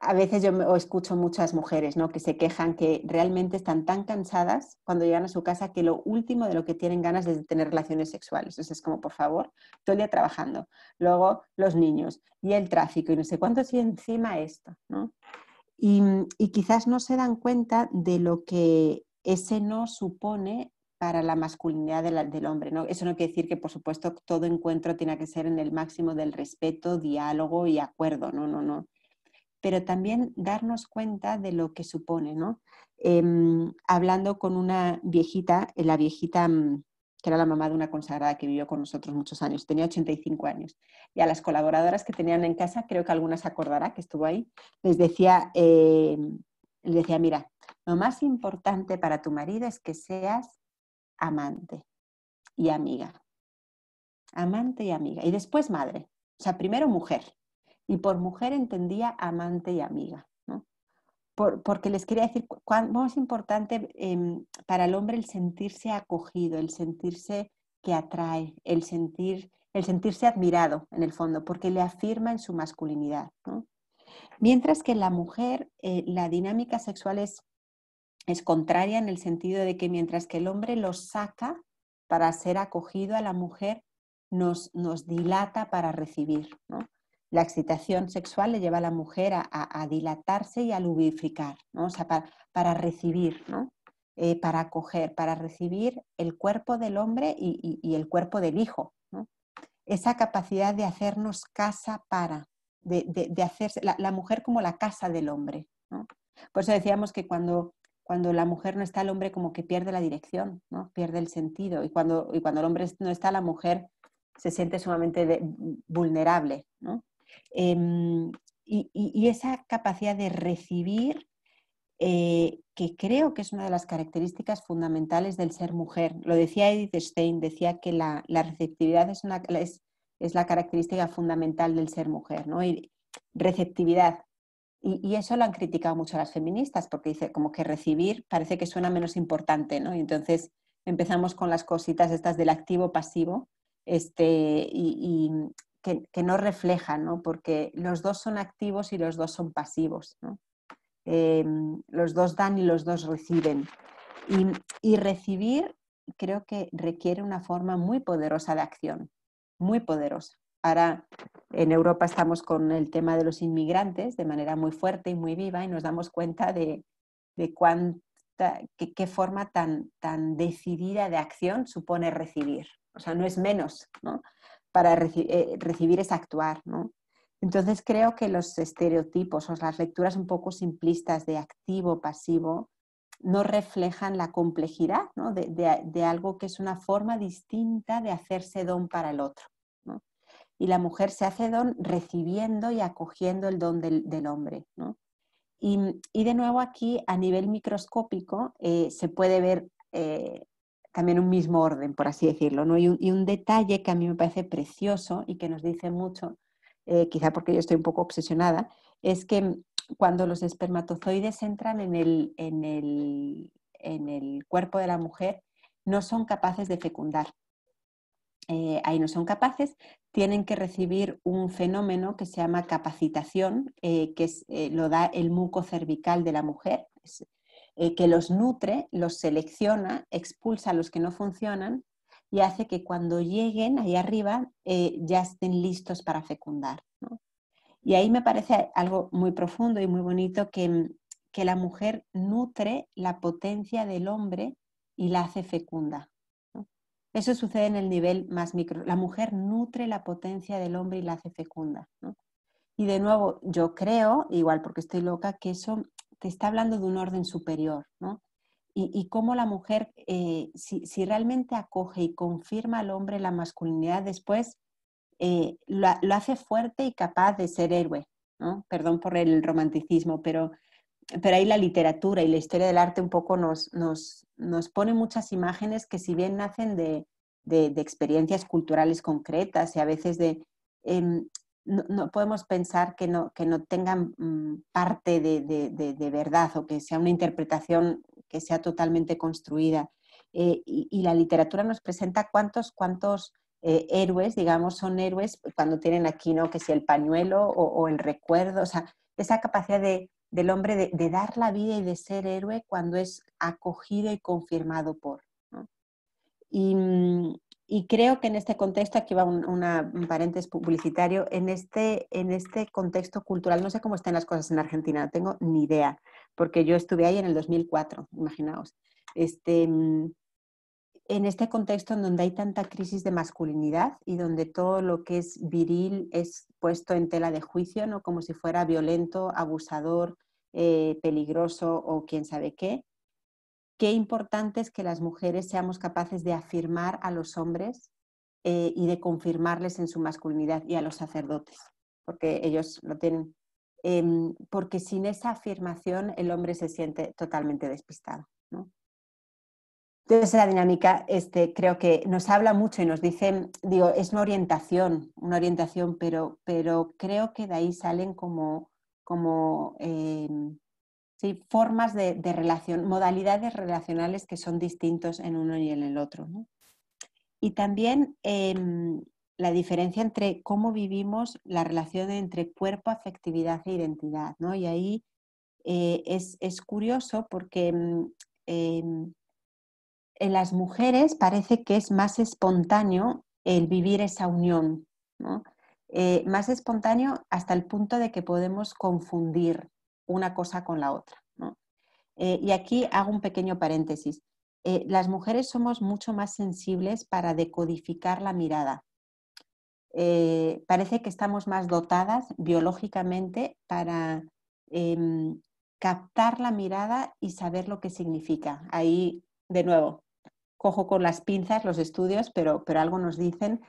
Speaker 1: a veces yo escucho muchas mujeres, ¿no? Que se quejan que realmente están tan cansadas cuando llegan a su casa que lo último de lo que tienen ganas es de tener relaciones sexuales. Entonces es como, por favor, todo el día trabajando. Luego los niños y el tráfico y no sé cuántos y encima esto, ¿no? Y quizás no se dan cuenta de lo que ese no supone para la masculinidad del hombre, ¿no? Eso no quiere decir que, por supuesto, todo encuentro tenga que ser en el máximo del respeto, diálogo y acuerdo, no, no, no. Pero también darnos cuenta de lo que supone, ¿no? Hablando con una viejita, la viejita que era la mamá de una consagrada que vivió con nosotros muchos años, tenía 85 años, y a las colaboradoras que tenían en casa, creo que alguna se acordará que estuvo ahí, les decía, mira, lo más importante para tu marido es que seas amante y amiga, y después madre, o sea, primero mujer, y por mujer entendía amante y amiga, ¿no? Porque les quería decir cuán es importante para el hombre el sentirse acogido, el sentirse que atrae, el sentirse admirado en el fondo, porque le afirma en su masculinidad, ¿no? Mientras que en la mujer la dinámica sexual es contraria en el sentido de que mientras que el hombre lo saca para ser acogido, a la mujer nos dilata para recibir, ¿no? La excitación sexual le lleva a la mujer a dilatarse y a lubrificar, ¿no? O sea, para recibir, ¿no? Para acoger, para recibir el cuerpo del hombre y el cuerpo del hijo, ¿no? Esa capacidad de hacernos casa de hacerse, la mujer como la casa del hombre, ¿no? Por eso decíamos que cuando la mujer no está, el hombre como que pierde la dirección, ¿no? Pierde el sentido. Y cuando el hombre no está, la mujer se siente sumamente vulnerable, ¿no? Y esa capacidad de recibir, que creo que es una de las características fundamentales del ser mujer. Lo decía Edith Stein, decía que la receptividad es la característica fundamental del ser mujer, ¿no? Y receptividad. Y eso lo han criticado mucho las feministas, porque dice como que recibir parece que suena menos importante, ¿no? Y entonces empezamos con las cositas estas del activo-pasivo, y que no reflejan, ¿no? Porque los dos son activos y los dos son pasivos, ¿no? Los dos dan y los dos reciben. Y recibir creo que requiere una forma muy poderosa de acción, muy poderosa. Ahora en Europa estamos con el tema de los inmigrantes de manera muy fuerte y muy viva y nos damos cuenta de qué forma tan decidida de acción supone recibir. O sea, no es menos, ¿no? Para recibir es actuar, ¿no? Entonces creo que los estereotipos o las lecturas un poco simplistas de activo-pasivo no reflejan la complejidad, ¿no? de algo que es una forma distinta de hacerse don para el otro, ¿no? Y la mujer se hace don recibiendo y acogiendo el don del hombre, ¿no? Y de nuevo aquí a nivel microscópico se puede ver también un mismo orden, por así decirlo, ¿no? Y un detalle que a mí me parece precioso y que nos dice mucho, quizá porque yo estoy un poco obsesionada, es que cuando los espermatozoides entran en el cuerpo de la mujer, no son capaces de fecundar. Ahí no son capaces, tienen que recibir un fenómeno que se llama capacitación, lo da el muco cervical de la mujer, que los nutre, los selecciona, expulsa a los que no funcionan y hace que cuando lleguen ahí arriba ya estén listos para fecundar, ¿no? Y ahí me parece algo muy profundo y muy bonito que la mujer nutre la potencia del hombre y la hace fecunda, ¿no? Eso sucede en el nivel más micro. La mujer nutre la potencia del hombre y la hace fecunda, ¿no? Y de nuevo, yo creo, igual porque estoy loca, que eso te está hablando de un orden superior, ¿no? Y cómo la mujer, si realmente acoge y confirma al hombre la masculinidad, después lo hace fuerte y capaz de ser héroe, ¿no? Perdón por el romanticismo, pero ahí la literatura y la historia del arte un poco nos pone muchas imágenes que si bien nacen de experiencias culturales concretas y a veces no podemos pensar que no tengan parte de verdad o que sea una interpretación que sea totalmente construida. Y la literatura nos presenta cuántos héroes, digamos, son héroes cuando tienen aquí, ¿no? Que si el pañuelo o el recuerdo, o sea, esa capacidad del hombre de dar la vida y de ser héroe cuando es acogido y confirmado por, ¿no? Y, y creo que en este contexto, aquí va un paréntesis publicitario, en este contexto cultural, no sé cómo están las cosas en Argentina, no tengo ni idea, porque yo estuve ahí en el 2004, imaginaos. En este contexto en donde hay tanta crisis de masculinidad y donde todo lo que es viril es puesto en tela de juicio, ¿no? Como si fuera violento, abusador, peligroso o quién sabe qué. Qué importante es que las mujeres seamos capaces de afirmar a los hombres y de confirmarles en su masculinidad y a los sacerdotes, porque ellos lo tienen. Porque sin esa afirmación el hombre se siente totalmente despistado, ¿no? Entonces la dinámica creo que nos habla mucho y nos dice, digo, es una orientación, pero creo que de ahí salen como sí, formas de relación, modalidades relacionales que son distintos en uno y en el otro, ¿no? Y también la diferencia entre cómo vivimos la relación entre cuerpo, afectividad e identidad, ¿no? Y ahí es curioso porque en las mujeres parece que es más espontáneo el vivir esa unión, ¿no? Más espontáneo hasta el punto de que podemos confundir una cosa con la otra, ¿no? Y aquí hago un pequeño paréntesis. Las mujeres somos mucho más sensibles para decodificar la mirada. Parece que estamos más dotadas biológicamente para captar la mirada y saber lo que significa. Ahí, de nuevo, cojo con las pinzas los estudios, pero algo nos dicen.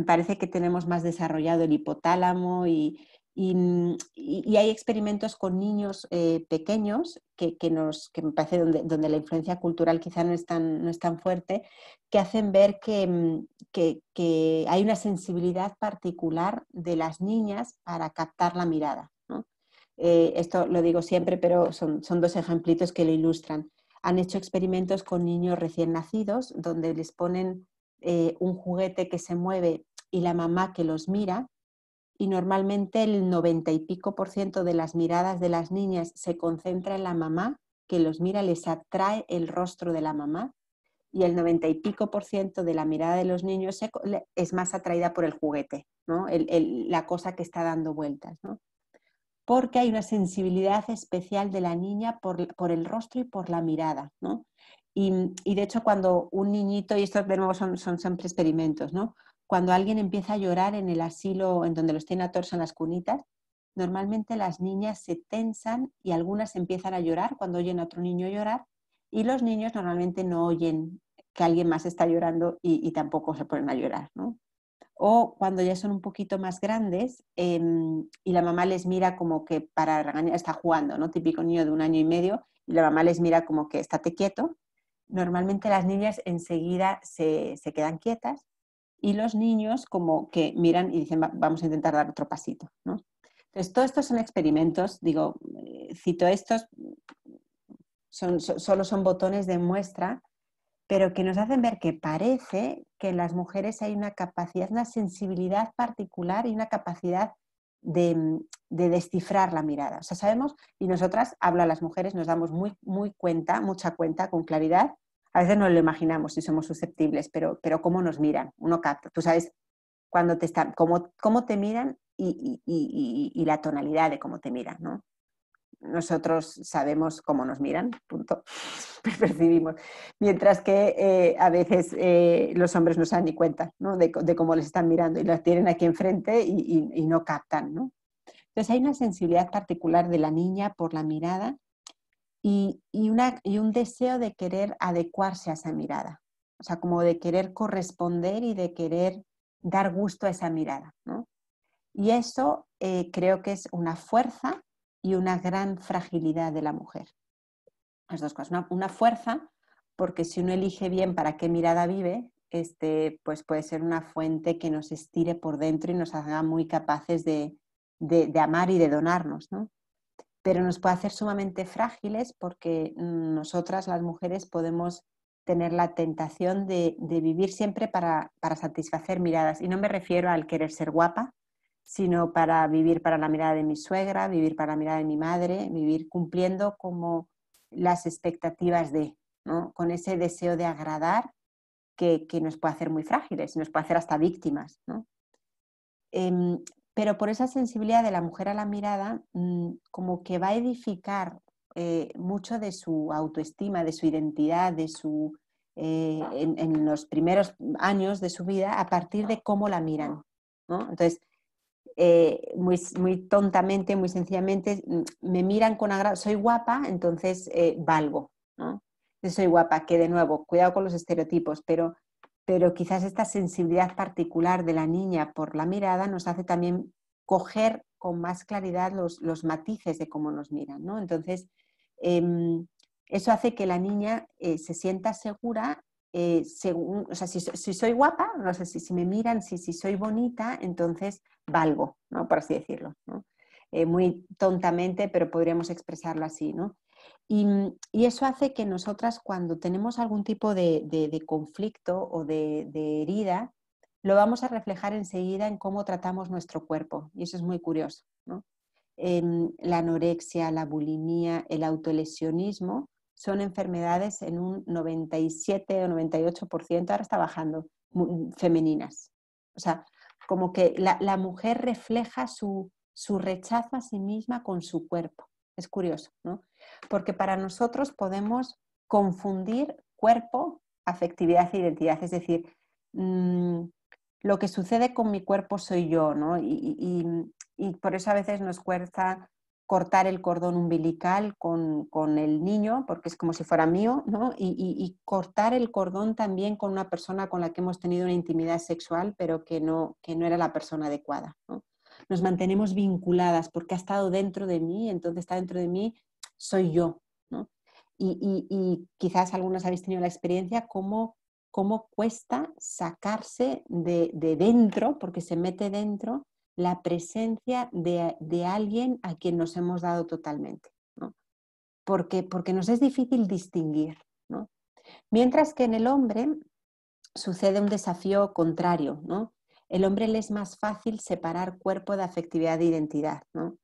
Speaker 1: Parece que tenemos más desarrollado el hipotálamo y hay experimentos con niños pequeños que me parece donde la influencia cultural quizá no es tan fuerte, que hacen ver que hay una sensibilidad particular de las niñas para captar la mirada, ¿no? Esto lo digo siempre, pero son dos ejemplitos que lo ilustran. Han hecho experimentos con niños recién nacidos donde les ponen un juguete que se mueve y la mamá que los mira, y normalmente el 90 y pico % de las miradas de las niñas se concentra en la mamá que los mira, les atrae el rostro de la mamá, y el 90 y pico % de la mirada de los niños es más atraída por el juguete, ¿no? La cosa que está dando vueltas, ¿no? Porque hay una sensibilidad especial de la niña por el rostro y por la mirada, ¿no? Y de hecho cuando un niñito, y esto de nuevo son siempre experimentos, ¿no? Cuando alguien empieza a llorar en el asilo en donde los tiene atados en las cunitas, normalmente las niñas se tensan y algunas empiezan a llorar cuando oyen a otro niño llorar, y los niños normalmente no oyen que alguien más está llorando y tampoco se ponen a llorar, ¿no? O cuando ya son un poquito más grandes y la mamá les mira como que para regañar, está jugando, ¿no? Típico niño de 1 año y medio, y la mamá les mira como que estate quieto. Normalmente las niñas enseguida se quedan quietas y los niños como que miran y dicen, vamos a intentar dar otro pasito, ¿no? Entonces, todos estos son experimentos, digo, cito estos, solo son botones de muestra, pero que nos hacen ver que parece que en las mujeres hay una capacidad, una sensibilidad particular y una capacidad de descifrar la mirada. O sea, sabemos, y nosotras, hablo a las mujeres, nos damos mucha cuenta, con claridad, A veces no lo imaginamos si somos susceptibles, pero cómo nos miran, uno capta. Tú sabes cuando te están, cómo te miran y la tonalidad de cómo te miran, ¿no? Nosotros sabemos cómo nos miran, punto, percibimos. Mientras que a veces los hombres no se dan ni cuenta, ¿no? de cómo les están mirando y las tienen aquí enfrente y no captan, ¿no? Entonces hay una sensibilidad particular de la niña por la mirada y un deseo de querer adecuarse a esa mirada, o sea, como de querer corresponder y de querer dar gusto a esa mirada, ¿no? Y eso creo que es una fuerza y una gran fragilidad de la mujer. Las dos cosas. Una fuerza, porque si uno elige bien para qué mirada vive, pues puede ser una fuente que nos estire por dentro y nos haga muy capaces de amar y de donarnos, ¿no? Pero nos puede hacer sumamente frágiles porque nosotras, las mujeres, podemos tener la tentación de vivir siempre para satisfacer miradas. Y no me refiero al querer ser guapa, sino para vivir para la mirada de mi suegra, vivir para la mirada de mi madre, vivir cumpliendo como las expectativas de, ¿no? Con ese deseo de agradar que nos puede hacer muy frágiles, nos puede hacer hasta víctimas, ¿no? Pero por esa sensibilidad de la mujer a la mirada, como que va a edificar mucho de su autoestima, de su identidad, en los primeros años de su vida a partir de cómo la miran, ¿no? Entonces, muy tontamente, muy sencillamente, me miran con agrado, soy guapa, entonces valgo, ¿no? Entonces soy guapa, que de nuevo, cuidado con los estereotipos, pero quizás esta sensibilidad particular de la niña por la mirada nos hace también coger con más claridad los matices de cómo nos miran, ¿no? Entonces, eso hace que la niña se sienta segura según, o sea, si soy guapa, no sé, si me miran, si soy bonita, entonces valgo, ¿no? Por así decirlo, ¿no? Muy tontamente, pero podríamos expresarlo así, ¿no? Y eso hace que nosotras cuando tenemos algún tipo de conflicto o de herida, lo vamos a reflejar enseguida en cómo tratamos nuestro cuerpo. Y eso es muy curioso, ¿no? La anorexia, la bulimia, el autolesionismo son enfermedades en un 97 o 98%, ahora está bajando, femeninas. O sea, como que la mujer refleja su rechazo a sí misma con su cuerpo. Es curioso, ¿no? Porque para nosotros podemos confundir cuerpo, afectividad e identidad. Es decir, lo que sucede con mi cuerpo soy yo, ¿no? Y por eso a veces nos cuesta cortar el cordón umbilical con el niño, porque es como si fuera mío, ¿no? Y cortar el cordón también con una persona con la que hemos tenido una intimidad sexual, pero que no era la persona adecuada, ¿no? Nos mantenemos vinculadas porque ha estado dentro de mí, entonces está dentro de mí, soy yo, ¿no? Y quizás algunos habéis tenido la experiencia cómo cuesta sacarse de dentro, porque se mete dentro, la presencia de alguien a quien nos hemos dado totalmente, ¿no? Porque nos es difícil distinguir, ¿no? Mientras que en el hombre sucede un desafío contrario, ¿no? El hombre le es más fácil separar cuerpo de afectividad e identidad, ¿no?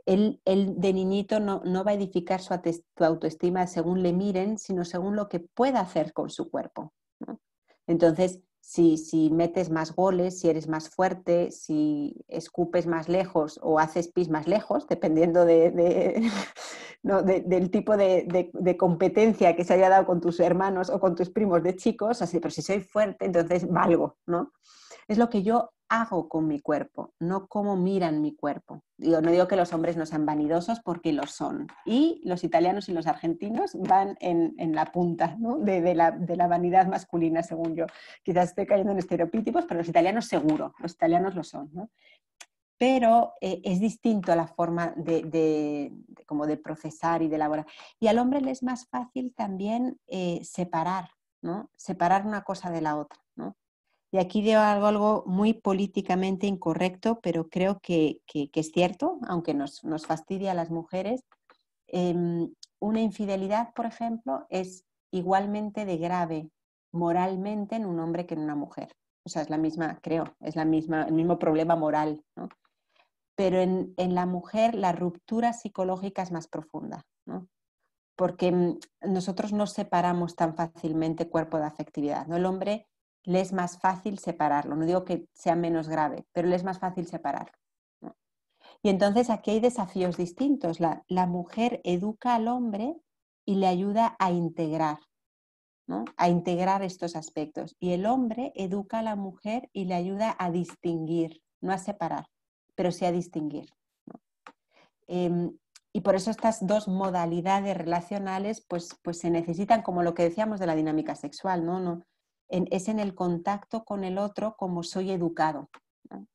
Speaker 1: Él de niñito no va a edificar su autoestima según le miren, sino según lo que pueda hacer con su cuerpo, ¿no? Entonces, si metes más goles, si eres más fuerte, si escupes más lejos o haces pis más lejos, dependiendo ¿no? del tipo de competencia que se haya dado con tus hermanos o con tus primos de chicos, así, pero si soy fuerte, entonces valgo, ¿no? Es lo que yo hago con mi cuerpo, no cómo miran mi cuerpo. No digo que los hombres no sean vanidosos porque lo son. Y los italianos y los argentinos van en la punta, ¿no? de la vanidad masculina, según yo. Quizás estoy cayendo en estereotipos, pero los italianos seguro, los italianos lo son, ¿no? Pero es distinto a la forma como de procesar y de elaborar. Y al hombre le es más fácil también separar, ¿no? Separar una cosa de la otra, ¿no? Y aquí digo algo muy políticamente incorrecto, pero creo que es cierto, aunque nos fastidia a las mujeres. Una infidelidad, por ejemplo, es igualmente de grave moralmente en un hombre que en una mujer. O sea, es la misma, creo, es el mismo problema moral, ¿no? Pero en la mujer la ruptura psicológica es más profunda, ¿no? porque nosotros no separamos tan fácilmente cuerpo de afectividad, ¿no? El hombre le es más fácil separarlo, no digo que sea menos grave, pero le es más fácil separarlo, ¿no? Y entonces aquí hay desafíos distintos. La mujer educa al hombre y le ayuda a integrar, ¿no? A integrar estos aspectos. Y el hombre educa a la mujer y le ayuda a distinguir, no a separar, pero sí a distinguir, ¿no? Y por eso estas dos modalidades relacionales pues se necesitan, como lo que decíamos de la dinámica sexual, ¿no? Es en el contacto con el otro como soy educado, ¿no?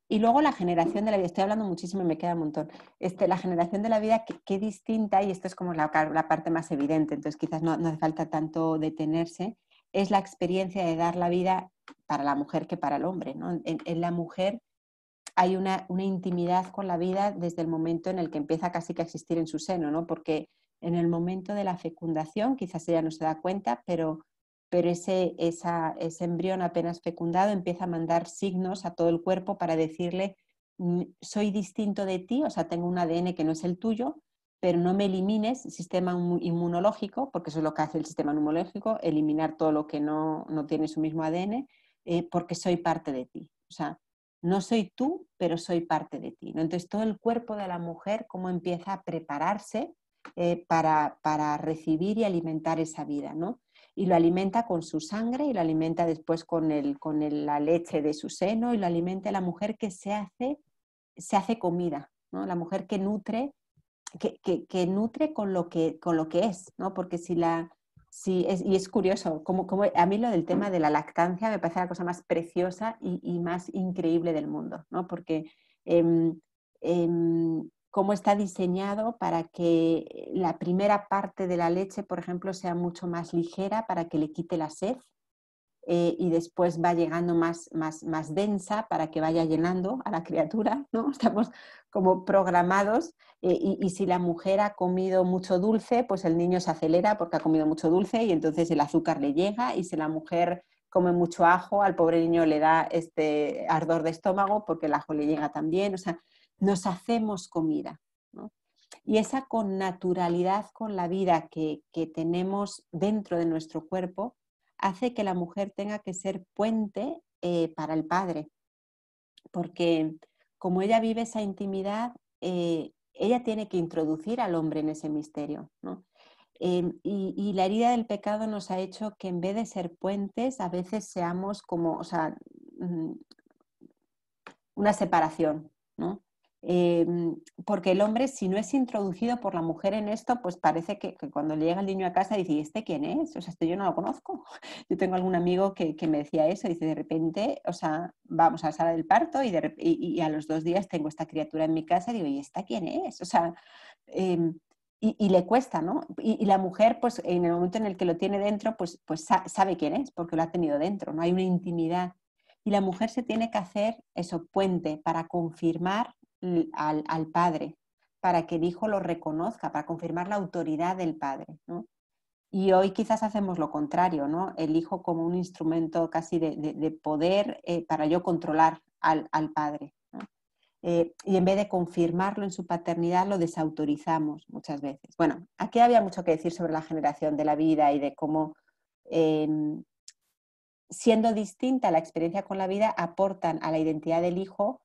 Speaker 1: Y luego la generación de la vida, estoy hablando muchísimo y me queda un montón. La generación de la vida, qué distinta, y esto es como la parte más evidente, entonces quizás no hace falta tanto detenerse, es la experiencia de dar la vida para la mujer que para el hombre, ¿no? En la mujer hay una intimidad con la vida desde el momento en el que empieza casi que a existir en su seno, ¿no? Porque en el momento de la fecundación, quizás ella no se da cuenta, pero ese embrión apenas fecundado empieza a mandar signos a todo el cuerpo para decirle, soy distinto de ti, o sea, tengo un ADN que no es el tuyo, pero no me elimines sistema inmunológico, porque eso es lo que hace el sistema inmunológico, eliminar todo lo que no tiene su mismo ADN, porque soy parte de ti. O sea, no soy tú, pero soy parte de ti, ¿no? Entonces todo el cuerpo de la mujer, cómo empieza a prepararse para recibir y alimentar esa vida, ¿no? Y lo alimenta con su sangre y lo alimenta después con la leche de su seno y lo alimenta la mujer que se hace comida, ¿no? La mujer que nutre, que nutre con lo que es, ¿no? Porque y es curioso, como a mí lo del tema de la lactancia me parece la cosa más preciosa y más increíble del mundo, ¿no? Porque cómo está diseñado para que la primera parte de la leche, por ejemplo, sea mucho más ligera para que le quite la sed, y después va llegando más densa para que vaya llenando a la criatura, ¿no? Estamos como programados, y si la mujer ha comido mucho dulce, pues el niño se acelera porque ha comido mucho dulce y entonces el azúcar le llega, y si la mujer come mucho ajo, al pobre niño le da este ardor de estómago porque el ajo le llega también, o sea, nos hacemos comida, ¿no? Y esa connaturalidad con la vida que tenemos dentro de nuestro cuerpo hace que la mujer tenga que ser puente para el padre, porque como ella vive esa intimidad, ella tiene que introducir al hombre en ese misterio, ¿no? Y la herida del pecado nos ha hecho que en vez de ser puentes, a veces seamos como, o sea, una separación, ¿no? Eh, Porque el hombre, si no es introducido por la mujer en esto, pues parece que cuando le llega el niño a casa dice, ¿y este quién es? O sea, yo no lo conozco. Yo tengo algún amigo que me decía eso, dice, de repente, o sea, vamos a la sala del parto y a los 2 días tengo esta criatura en mi casa y digo, ¿y esta quién es? O sea, y le cuesta, ¿no? Y la mujer, pues en el momento en el que lo tiene dentro, pues sabe quién es, porque lo ha tenido dentro, ¿no? Hay una intimidad. Y la mujer se tiene que hacer eso, puente, para confirmar al padre, para que el hijo lo reconozca, para confirmar la autoridad del padre, ¿no? Y hoy quizás hacemos lo contrario, ¿no? El hijo como un instrumento casi de poder, para yo controlar al padre, ¿no? Y en vez de confirmarlo en su paternidad, lo desautorizamos muchas veces. Bueno, aquí había mucho que decir sobre la generación de la vida y de cómo, eh, siendo distinta la experiencia con la vida, aportan a la identidad del hijo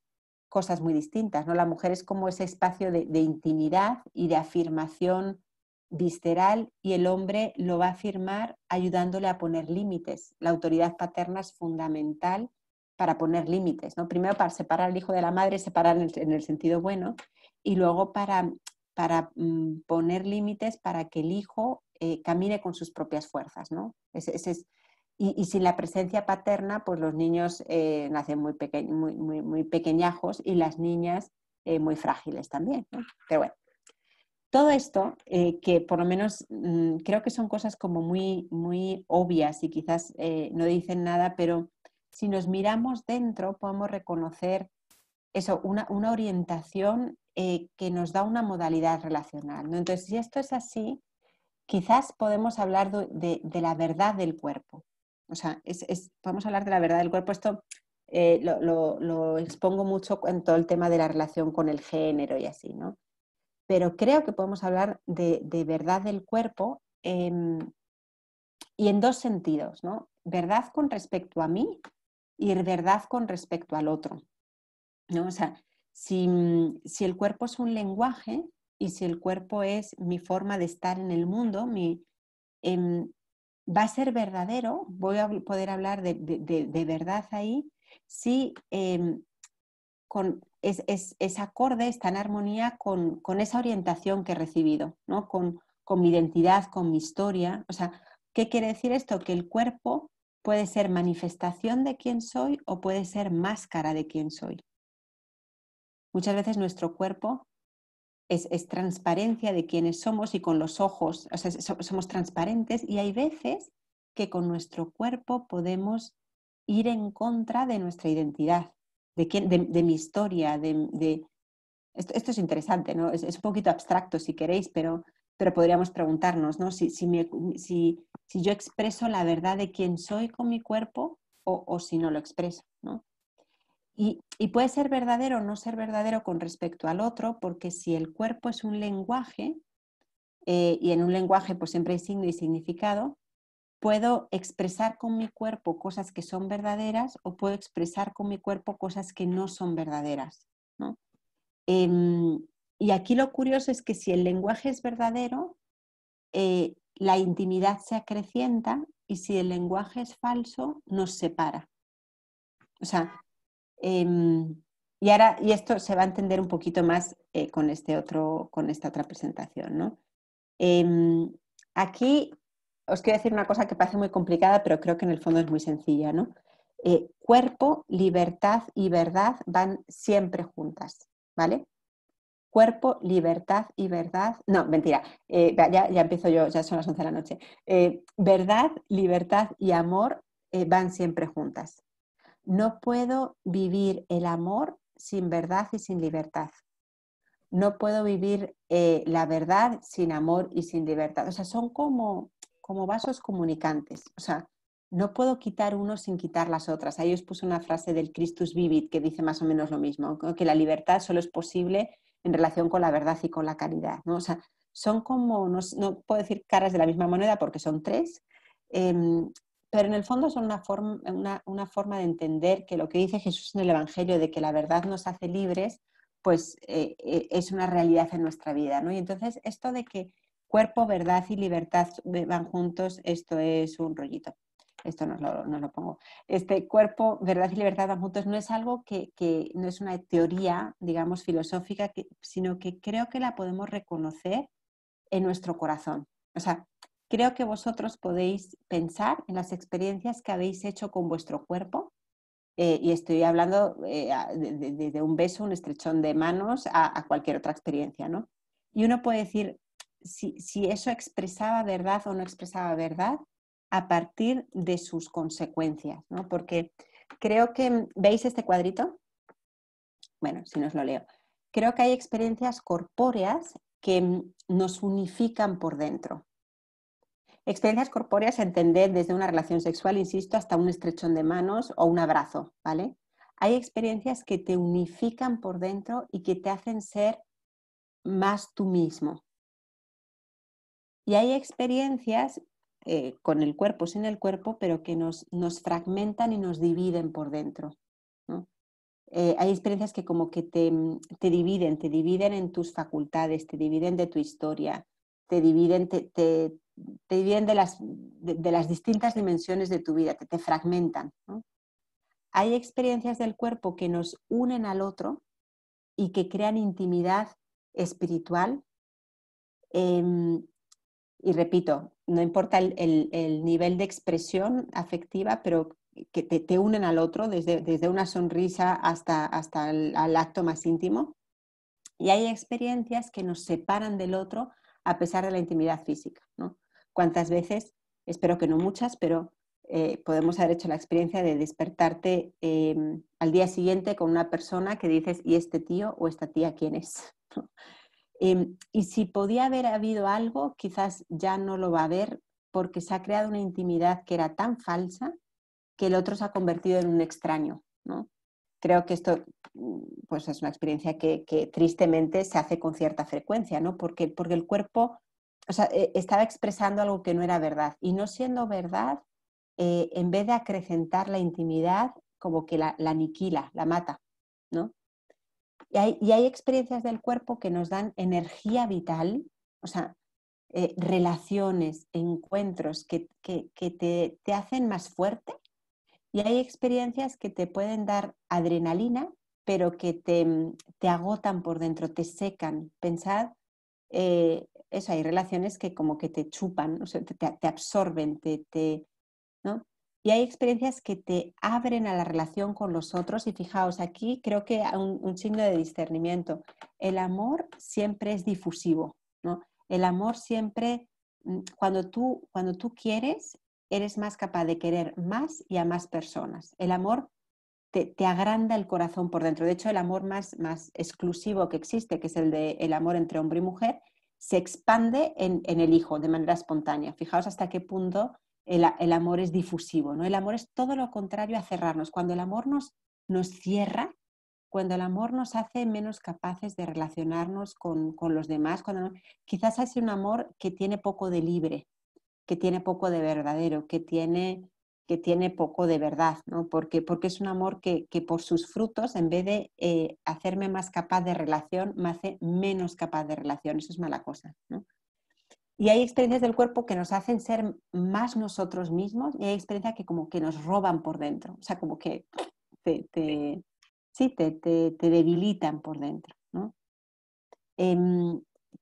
Speaker 1: cosas muy distintas, ¿no? La mujer es como ese espacio de intimidad y de afirmación visceral, y el hombre lo va a afirmar ayudándole a poner límites. La autoridad paterna es fundamental para poner límites, ¿no? Primero para separar al hijo de la madre, separar en el sentido bueno, y luego para poner límites para que el hijo camine con sus propias fuerzas, ¿no? Ese es, y sin la presencia paterna, pues los niños nacen muy pequeñajos, y las niñas muy frágiles también, ¿no? Pero bueno, todo esto, que por lo menos creo que son cosas como muy obvias y quizás no dicen nada, pero si nos miramos dentro podemos reconocer eso, una orientación que nos da una modalidad relacional, ¿no? Entonces, si esto es así, quizás podemos hablar de la verdad del cuerpo. O sea, podemos hablar de la verdad del cuerpo. Esto lo expongo mucho en todo el tema de la relación con el género y así, ¿no? pero creo que podemos hablar de verdad del cuerpo y en dos sentidos, ¿no? Verdad con respecto a mí y verdad con respecto al otro, ¿no? O sea, si el cuerpo es un lenguaje y si el cuerpo es mi forma de estar en el mundo, va a ser verdadero, voy a poder hablar de verdad ahí, si es acorde, está en armonía con esa orientación que he recibido, ¿no? Con mi identidad, con mi historia. O sea, ¿qué quiere decir esto? Que el cuerpo puede ser manifestación de quién soy o puede ser máscara de quién soy. Muchas veces nuestro cuerpo es transparencia de quiénes somos y con los ojos, o sea, somos transparentes y hay veces que con nuestro cuerpo podemos ir en contra de nuestra identidad, de mi historia, esto es interesante, ¿no? Es un poquito abstracto si queréis, pero podríamos preguntarnos, ¿no? Si yo expreso la verdad de quién soy con mi cuerpo o si no lo expreso, ¿no? Y puede ser verdadero o no ser verdadero con respecto al otro, porque si el cuerpo es un lenguaje, y en un lenguaje pues siempre hay signo y significado, puedo expresar con mi cuerpo cosas que son verdaderas o puedo expresar con mi cuerpo cosas que no son verdaderas, ¿no? Y aquí lo curioso es que si el lenguaje es verdadero, la intimidad se acrecienta y si el lenguaje es falso, nos separa. O sea, y esto se va a entender un poquito más con esta otra presentación, ¿no? Aquí os quiero decir una cosa que parece muy complicada, pero creo que en el fondo es muy sencilla, ¿no? Cuerpo, libertad y verdad van siempre juntas, ¿vale? Cuerpo, libertad y verdad. No, mentira, ya empiezo yo, ya son las 11 de la noche. Verdad, libertad y amor van siempre juntas. No puedo vivir el amor sin verdad y sin libertad. No puedo vivir la verdad sin amor y sin libertad. O sea, son como vasos comunicantes. O sea, no puedo quitar uno sin quitar las otras. Ahí os puse una frase del Christus Vivit que dice más o menos lo mismo, que la libertad solo es posible en relación con la verdad y con la caridad, ¿no? O sea, son como, no puedo decir caras de la misma moneda porque son tres, pero en el fondo son una forma de entender que lo que dice Jesús en el Evangelio de que la verdad nos hace libres, pues es una realidad en nuestra vida, ¿no? Y entonces esto de que cuerpo, verdad y libertad van juntos, esto es un rollito. Esto no lo pongo. Cuerpo, verdad y libertad van juntos no es algo que no es una teoría, digamos, filosófica, sino que creo que la podemos reconocer en nuestro corazón. O sea, creo que vosotros podéis pensar en las experiencias que habéis hecho con vuestro cuerpo, y estoy hablando de un beso, un estrechón de manos a cualquier otra experiencia, ¿no? Y uno puede decir si eso expresaba verdad o no expresaba verdad a partir de sus consecuencias, ¿no? Porque creo que, ¿veis este cuadrito? Bueno, si no os lo leo. Creo que hay experiencias corpóreas que nos unifican por dentro. Experiencias corpóreas, entender desde una relación sexual, insisto, hasta un estrechón de manos o un abrazo, ¿vale? Hay experiencias que te unifican por dentro y que te hacen ser más tú mismo. Y hay experiencias con el cuerpo, sin el cuerpo, pero que nos fragmentan y nos dividen por dentro, ¿no? Hay experiencias que como que te dividen en tus facultades, te dividen de tu historia, te dividen de las distintas dimensiones de tu vida, te fragmentan, ¿no? Hay experiencias del cuerpo que nos unen al otro y que crean intimidad espiritual. Y repito, no importa el nivel de expresión afectiva, pero que te unen al otro desde una sonrisa hasta al acto más íntimo. Y hay experiencias que nos separan del otro a pesar de la intimidad física, ¿no? ¿Cuántas veces, espero que no muchas, pero podemos haber hecho la experiencia de despertarte al día siguiente con una persona que dices, ¿y este tío o esta tía quién es? Y si podía haber habido algo, quizás ya no lo va a haber porque se ha creado una intimidad que era tan falsa que el otro se ha convertido en un extraño, ¿no? creo que esto pues es una experiencia que tristemente se hace con cierta frecuencia, ¿no? Porque el cuerpo, o sea, estaba expresando algo que no era verdad. Y no siendo verdad, en vez de acrecentar la intimidad, como que la aniquila, la mata, ¿no? Y hay experiencias del cuerpo que nos dan energía vital, o sea, relaciones, encuentros que te hacen más fuerte, y hay experiencias que te pueden dar adrenalina, pero que te agotan por dentro, te secan. Pensad, eso, hay relaciones que como que te chupan, o sea, te absorben, ¿no? Y hay experiencias que te abren a la relación con los otros, y fijaos, aquí creo que hay un signo de discernimiento. El amor siempre es difusivo, ¿no? El amor siempre, cuando tú quieres, eres más capaz de querer más y a más personas. El amor te agranda el corazón por dentro. De hecho, el amor más exclusivo que existe, que es el amor entre hombre y mujer, se expande en el hijo de manera espontánea. Fijaos hasta qué punto el amor es difusivo, ¿no? El amor es todo lo contrario a cerrarnos. Cuando el amor nos cierra, cuando el amor nos hace menos capaces de relacionarnos con los demás, quizás es un amor que tiene poco de libre, que tiene poco de verdadero, que tiene poco de verdad, ¿no? Porque es un amor que por sus frutos, en vez de hacerme más capaz de relación, me hace menos capaz de relación. Eso es mala cosa, ¿no? Y hay experiencias del cuerpo que nos hacen ser más nosotros mismos, y hay experiencias que como que nos roban por dentro, o sea, como que sí, te debilitan por dentro, ¿no?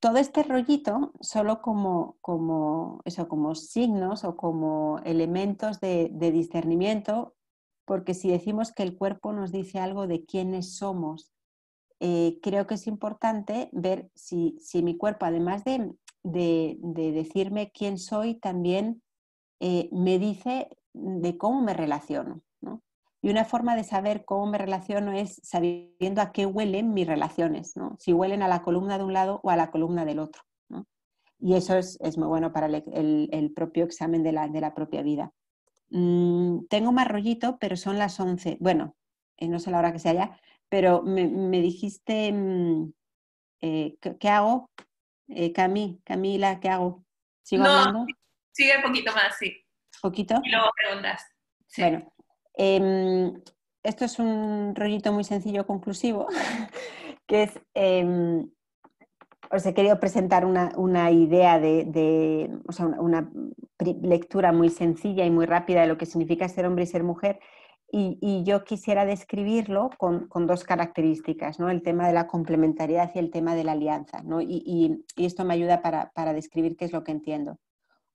Speaker 1: Todo este rollito solo como signos o como elementos de discernimiento, porque si decimos que el cuerpo nos dice algo de quiénes somos, creo que es importante ver si mi cuerpo, además de decirme quién soy, también me dice de cómo me relaciono, ¿no? Y una forma de saber cómo me relaciono es sabiendo a qué huelen mis relaciones, ¿no? Si huelen a la columna de un lado o a la columna del otro, ¿no? Y eso es muy bueno para el propio examen de la propia vida. Tengo más rollito, pero son las 11. Bueno, no sé la hora que sea ya, pero me dijiste, ¿qué hago? Camila, ¿qué hago? ¿Sigo
Speaker 2: No,
Speaker 1: hablando?
Speaker 2: sigue un poquito más, sí.
Speaker 1: ¿Poquito?
Speaker 2: Y luego preguntas. Sí.
Speaker 1: Bueno, esto es un rollito muy sencillo conclusivo, que es, os he querido presentar una idea o sea, una lectura muy sencilla y muy rápida de lo que significa ser hombre y ser mujer, y yo quisiera describirlo con dos características, ¿no? El tema de la complementariedad y el tema de la alianza, ¿no? Y esto me ayuda para describir qué es lo que entiendo.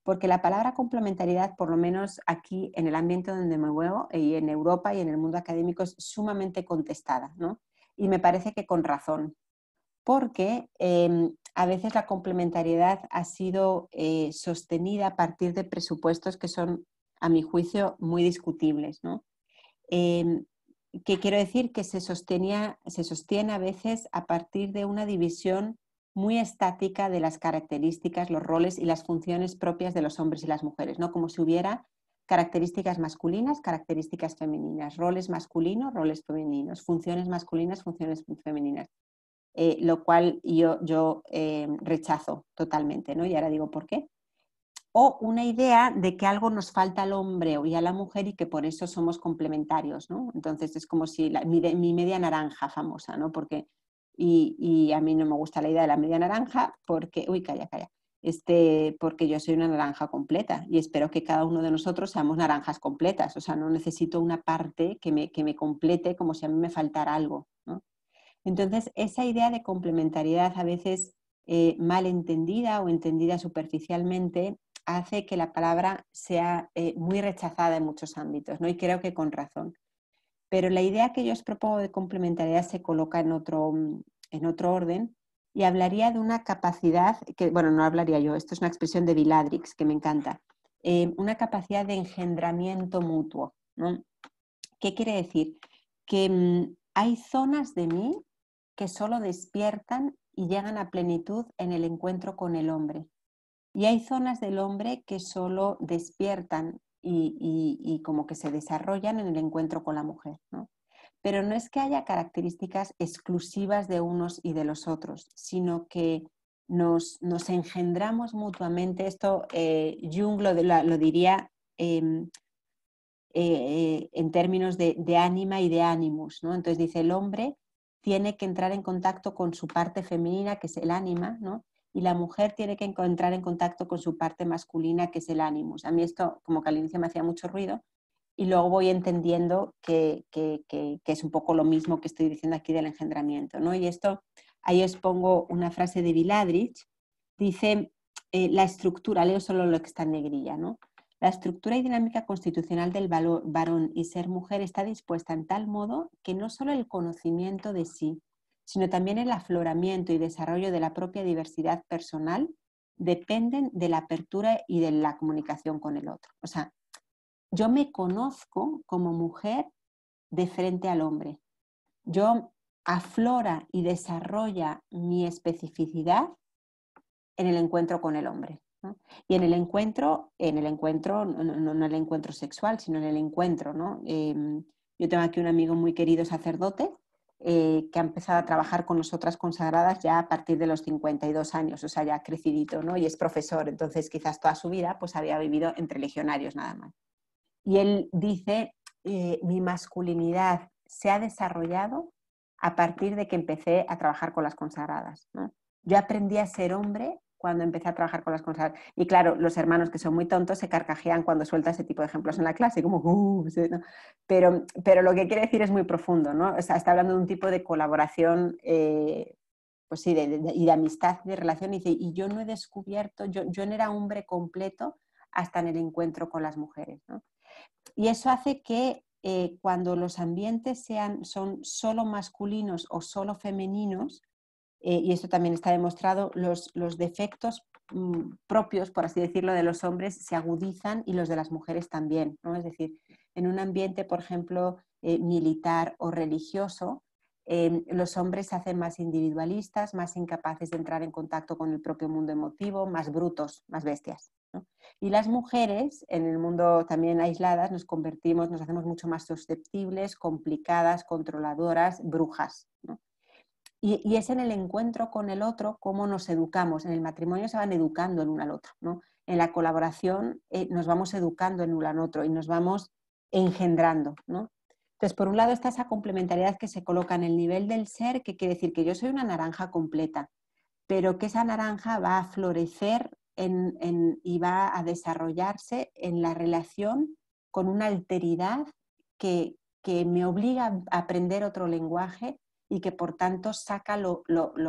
Speaker 1: Porque la palabra complementariedad, por lo menos aquí en el ambiente donde me muevo, y en Europa y en el mundo académico, es sumamente contestada, ¿no? Y me parece que con razón, porque a veces la complementariedad ha sido sostenida a partir de presupuestos que son, a mi juicio, muy discutibles, ¿no? ¿Qué quiero decir? Que se sostiene a veces a partir de una división muy estática de las características, los roles y las funciones propias de los hombres y las mujeres, ¿no? Como si hubiera características masculinas, características femeninas, roles masculinos, roles femeninos, funciones masculinas, funciones femeninas, lo cual yo rechazo totalmente, ¿no? Y ahora digo por qué. O una idea de que algo nos falta al hombre y a la mujer y que por eso somos complementarios, ¿no? Entonces es como si mi media naranja famosa, ¿no? Y a mí no me gusta la idea de la media naranja porque, uy, calla, porque yo soy una naranja completa y espero que cada uno de nosotros seamos naranjas completas, o sea, no necesito una parte que me complete como si a mí me faltara algo, ¿no? Entonces, esa idea de complementariedad a veces mal entendida o entendida superficialmente hace que la palabra sea muy rechazada en muchos ámbitos, ¿no? Y creo que con razón. Pero la idea que yo os propongo de complementariedad se coloca en otro orden, y hablaría de una capacidad que, bueno, no hablaría yo, esto es una expresión de Viladrix que me encanta, una capacidad de engendramiento mutuo, ¿no? ¿Qué quiere decir? Que hay zonas de mí que solo despiertan y llegan a plenitud en el encuentro con el hombre. Y hay zonas del hombre que solo despiertan y como que se desarrollan en el encuentro con la mujer, ¿no? pero no es que haya características exclusivas de unos y de los otros, sino que nos engendramos mutuamente. Esto Jung lo diría en términos de ánima y de ánimus, ¿no? Entonces dice, el hombre tiene que entrar en contacto con su parte femenina, que es el ánima, ¿no? Y la mujer tiene que entrar en contacto con su parte masculina, que es el ánimus. A mí esto como que al inicio me hacía mucho ruido y luego voy entendiendo que es un poco lo mismo que estoy diciendo aquí del engendramiento, ¿no? Y esto, ahí os pongo una frase de Viladrich, dice, la estructura, leo solo lo que está en negrilla, ¿no? La estructura y dinámica constitucional del varón y ser mujer está dispuesta en tal modo que no solo el conocimiento de sí, sino también el afloramiento y desarrollo de la propia diversidad personal dependen de la apertura y de la comunicación con el otro. O sea, yo me conozco como mujer de frente al hombre. Yo aflora y desarrolla mi especificidad en el encuentro con el hombre, ¿no? Y en el encuentro no el encuentro sexual, sino en el encuentro, ¿no? Yo tengo aquí un amigo muy querido sacerdote que ha empezado a trabajar con nosotras consagradas ya a partir de los 52 años, o sea, ya crecidito, ¿no? Y es profesor, entonces quizás toda su vida pues había vivido entre legionarios nada más. Y él dice, mi masculinidad se ha desarrollado a partir de que empecé a trabajar con las consagradas, ¿no? Yo aprendí a ser hombre cuando empecé a trabajar con las consagradas. Y claro, los hermanos que son muy tontos se carcajean cuando suelta ese tipo de ejemplos en la clase, como, ¿no? Pero lo que quiere decir es muy profundo, ¿no? O sea, está hablando de un tipo de colaboración, pues sí, y de amistad, de relación. Y yo no he descubierto, yo no era hombre completo hasta en el encuentro con las mujeres, ¿no? Y eso hace que cuando los ambientes son solo masculinos o solo femeninos, y esto también está demostrado, los defectos propios, por así decirlo, de los hombres se agudizan y los de las mujeres también, ¿no? Es decir, en un ambiente, por ejemplo, militar o religioso, los hombres se hacen más individualistas, más incapaces de entrar en contacto con el propio mundo emotivo, más brutos, más bestias, ¿no? Y las mujeres, en el mundo también aisladas, nos hacemos mucho más susceptibles, complicadas, controladoras, brujas, ¿no? Y es en el encuentro con el otro cómo nos educamos. En el matrimonio se van educando el uno al otro, ¿no? En la colaboración nos vamos educando el uno al otro y nos vamos engendrando, ¿no? Entonces, por un lado está esa complementariedad que se coloca en el nivel del ser, que quiere decir que yo soy una naranja completa, pero que esa naranja va a florecer y va a desarrollarse en la relación con una alteridad que me obliga a aprender otro lenguaje y que por tanto saca lo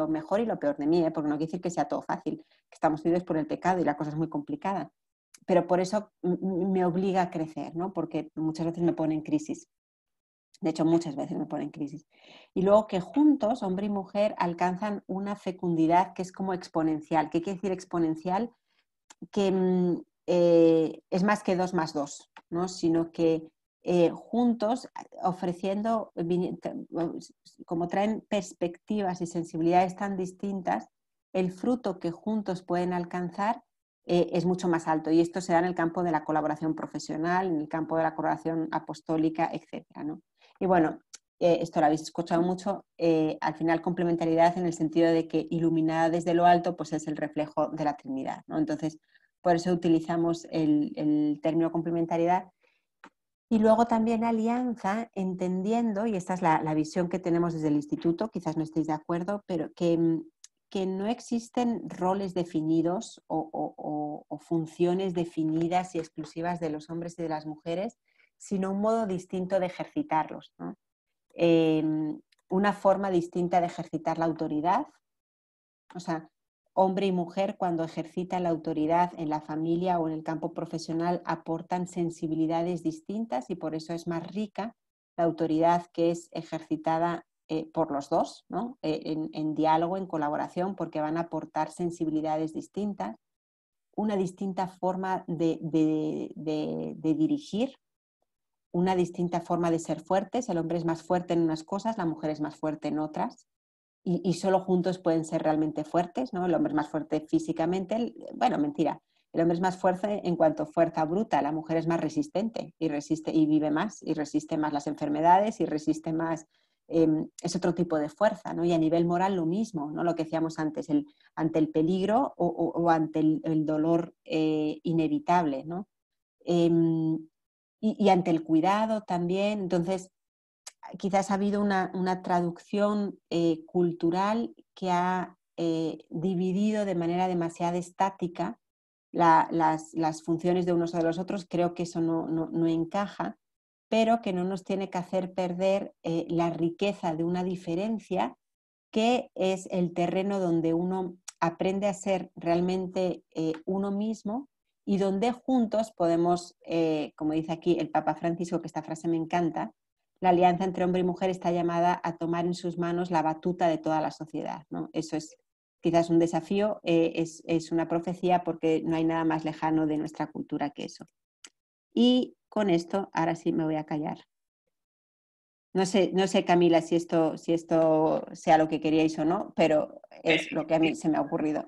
Speaker 1: mejor y lo peor de mí, ¿eh? Porque no quiere decir que sea todo fácil, que estamos unidos por el pecado y la cosa es muy complicada, pero por eso me obliga a crecer, ¿no? Porque muchas veces me pone en crisis. De hecho, muchas veces me pone en crisis. Y luego que juntos, hombre y mujer, alcanzan una fecundidad que es como exponencial. ¿Qué quiere decir exponencial? Que es más que 2 más 2, ¿no? Sino que juntos, ofreciendo, como traen perspectivas y sensibilidades tan distintas, el fruto que juntos pueden alcanzar es mucho más alto. Y esto se da en el campo de la colaboración profesional, en el campo de la colaboración apostólica, etcétera, ¿no? Y bueno, esto lo habéis escuchado mucho, al final complementariedad en el sentido de que iluminada desde lo alto pues es el reflejo de la Trinidad, ¿no? Entonces, por eso utilizamos el término complementariedad. Y luego también alianza, entendiendo, y esta es la visión que tenemos desde el instituto, quizás no estéis de acuerdo, pero que no existen roles definidos o funciones definidas y exclusivas de los hombres y de las mujeres, sino un modo distinto de ejercitarlos, ¿no? Una forma distinta de ejercitar la autoridad. O sea, hombre y mujer cuando ejercitan la autoridad en la familia o en el campo profesional aportan sensibilidades distintas y por eso es más rica la autoridad que es ejercitada por los dos, ¿no? En diálogo, en colaboración, porque van a aportar sensibilidades distintas, una distinta forma de dirigir, una distinta forma de ser fuertes. El hombre es más fuerte en unas cosas, la mujer es más fuerte en otras. Y solo juntos pueden ser realmente fuertes, ¿no? El hombre es más fuerte físicamente, bueno, mentira, El hombre es más fuerte en cuanto a fuerza bruta, la mujer es más resistente y resiste y vive más y resiste más las enfermedades y resiste más, es otro tipo de fuerza, ¿no? Y a nivel moral lo mismo, ¿no? Lo que decíamos antes, ante el peligro o ante el dolor inevitable, ¿no? Y ante el cuidado también. Entonces, quizás ha habido una traducción cultural que ha dividido de manera demasiado estática las funciones de unos o de los otros. Creo que eso no encaja, pero que no nos tiene que hacer perder la riqueza de una diferencia, que es el terreno donde uno aprende a ser realmente uno mismo y donde juntos podemos, como dice aquí el Papa Francisco, que esta frase me encanta, la alianza entre hombre y mujer está llamada a tomar en sus manos la batuta de toda la sociedad, ¿no? Eso es quizás un desafío, es una profecía, porque no hay nada más lejano de nuestra cultura que eso. Y con esto, ahora sí me voy a callar. No sé, Camila, si esto sea lo que queríais o no, pero es lo que a mí se me ha ocurrido.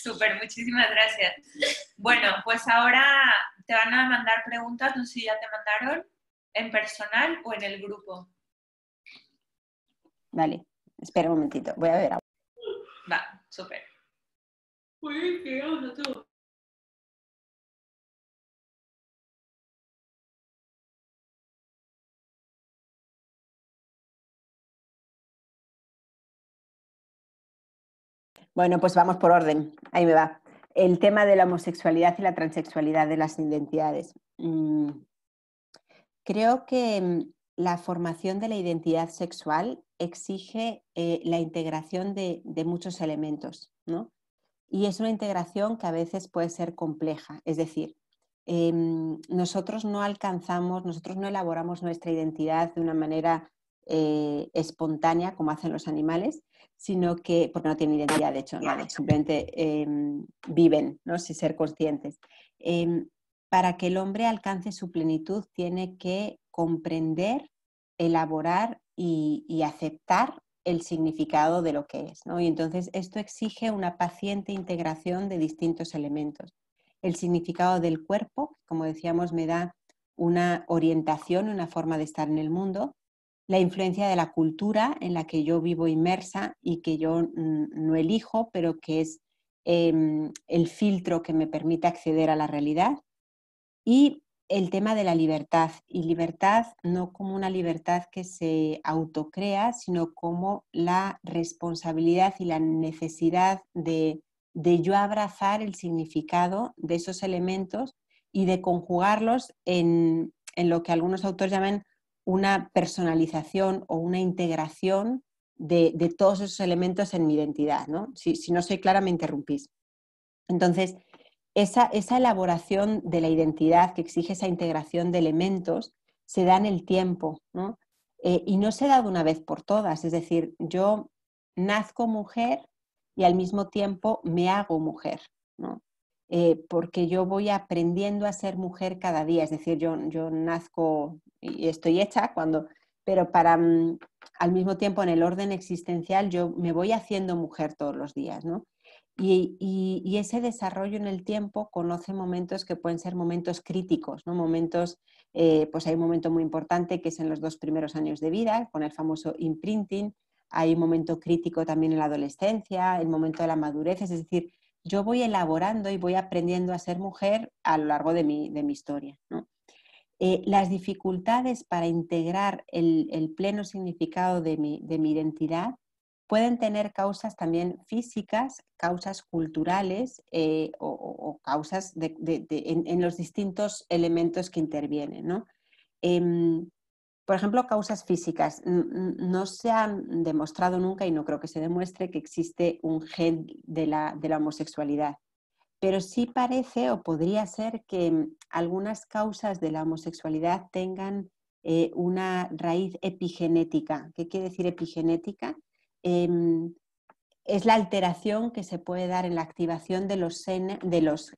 Speaker 2: Súper, muchísimas gracias. Bueno, pues ahora te van a mandar preguntas, no sé si ya te mandaron, en personal o en el grupo.
Speaker 1: Vale, espera un momentito, voy a ver.
Speaker 2: Va, súper. Uy, qué onda tú.
Speaker 1: Bueno, pues vamos por orden, ahí me va. El tema de la homosexualidad y la transexualidad de las identidades. Creo que la formación de la identidad sexual exige la integración de muchos elementos, ¿no? Y es una integración que a veces puede ser compleja. Es decir, nosotros no elaboramos nuestra identidad de una manera espontánea como hacen los animales, sino que, porque no tienen identidad, de hecho, no, simplemente viven, ¿no? Sin ser conscientes. Para que el hombre alcance su plenitud, tiene que comprender, elaborar y aceptar el significado de lo que es, ¿no? Y entonces esto exige una paciente integración de distintos elementos. El significado del cuerpo, como decíamos, me da una orientación, una forma de estar en el mundo. La influencia de la cultura en la que yo vivo inmersa y que yo no elijo, pero que es el filtro que me permite acceder a la realidad. Y el tema de la libertad, y libertad no como una libertad que se autocrea, sino como la responsabilidad y la necesidad de yo abrazar el significado de esos elementos y de conjugarlos en lo que algunos autores llaman una personalización o una integración de todos esos elementos en mi identidad, ¿no? Si no soy clara, me interrumpís. Entonces, esa elaboración de la identidad que exige esa integración de elementos se da en el tiempo, ¿no? Y no se da de una vez por todas. Es decir, yo nazco mujer y al mismo tiempo me hago mujer, ¿no? Porque yo voy aprendiendo a ser mujer cada día. Es decir, yo nazco y estoy hecha pero al mismo tiempo en el orden existencial yo me voy haciendo mujer todos los días, ¿no? Y ese desarrollo en el tiempo conoce momentos que pueden ser momentos críticos, ¿no? Momentos, pues hay un momento muy importante que es en los 2 primeros años de vida, con el famoso imprinting. Hay un momento crítico también en la adolescencia, el momento de la madurez. Es decir, yo voy elaborando y voy aprendiendo a ser mujer a lo largo de mi historia, ¿no? Las dificultades para integrar el pleno significado de mi identidad pueden tener causas también físicas, causas culturales o causas en los distintos elementos que intervienen, ¿no? Por ejemplo, causas físicas. No se han demostrado nunca, y no creo que se demuestre, que existe un gen de la homosexualidad. Pero sí parece o podría ser que algunas causas de la homosexualidad tengan una raíz epigenética. ¿Qué quiere decir epigenética? Es la alteración que se puede dar en la activación de los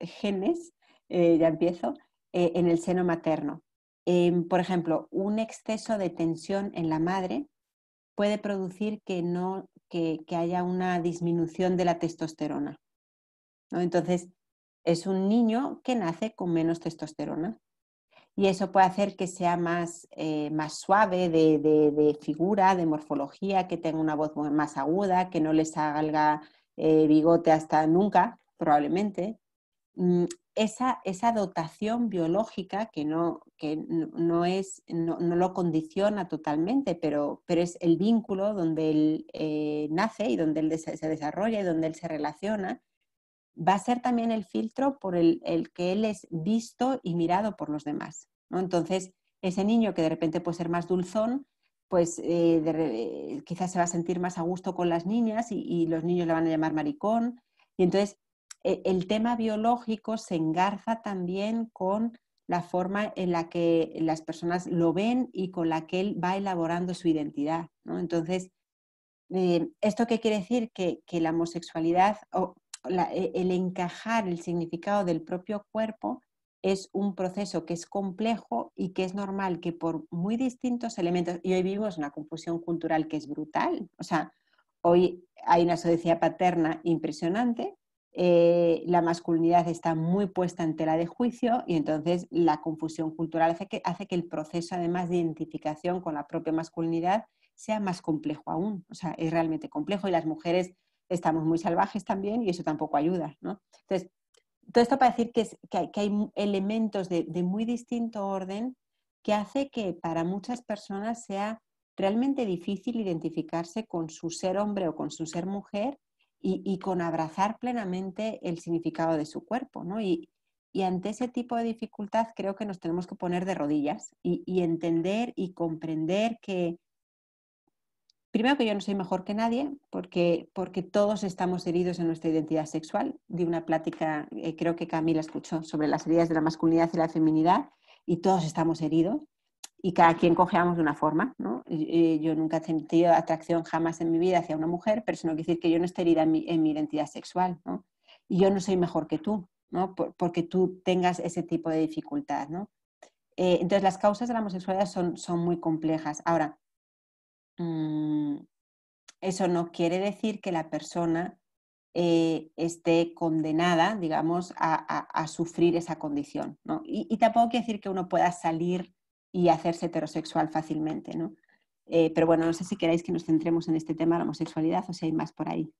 Speaker 1: genes, ya empiezo, en el seno materno. Por ejemplo, un exceso de tensión en la madre puede producir que haya una disminución de la testosterona, ¿no? Entonces, es un niño que nace con menos testosterona. Y eso puede hacer que sea más suave de figura, de morfología, que tenga una voz más aguda, que no le salga bigote hasta nunca, probablemente. Esa dotación biológica que no lo condiciona totalmente, pero es el vínculo donde él nace y donde él se desarrolla y donde él se relaciona, va a ser también el filtro por el que él es visto y mirado por los demás, ¿no? Entonces, ese niño que de repente puede ser más dulzón, pues quizás se va a sentir más a gusto con las niñas y los niños le van a llamar maricón. Y entonces el tema biológico se engarza también con la forma en la que las personas lo ven y con la que él va elaborando su identidad, ¿no? Entonces, ¿esto qué quiere decir? Que la homosexualidad o el encajar el significado del propio cuerpo es un proceso que es complejo y que es normal que por muy distintos elementos, y hoy vivimos una confusión cultural que es brutal, o sea, hoy hay una sociedad paterna impresionante, la masculinidad está muy puesta en tela de juicio y entonces la confusión cultural hace que el proceso además de identificación con la propia masculinidad sea más complejo aún, o sea, es realmente complejo y las mujeres estamos muy salvajes también y eso tampoco ayuda, ¿no? Entonces, todo esto para decir que hay elementos de muy distinto orden que hace que para muchas personas sea realmente difícil identificarse con su ser hombre o con su ser mujer y con abrazar plenamente el significado de su cuerpo, ¿no? Y ante ese tipo de dificultad creo que nos tenemos que poner de rodillas y entender y comprender que primero que yo no soy mejor que nadie, porque todos estamos heridos en nuestra identidad sexual. Di una plática, creo que Camila escuchó, sobre las heridas de la masculinidad y la feminidad, y todos estamos heridos, y cada quien cojeamos de una forma, ¿no? Yo nunca he sentido atracción jamás en mi vida hacia una mujer, pero eso no quiere decir que yo no esté herida en mi identidad sexual, ¿no? Y yo no soy mejor que tú, ¿no? Porque tú tengas ese tipo de dificultad, ¿no? Entonces, las causas de la homosexualidad son muy complejas. Ahora, eso no quiere decir que la persona esté condenada, digamos, a sufrir esa condición, ¿no? Y tampoco quiere decir que uno pueda salir y hacerse heterosexual fácilmente, ¿no? Pero bueno, no sé si queréis que nos centremos en este tema de la homosexualidad o si hay más por ahí.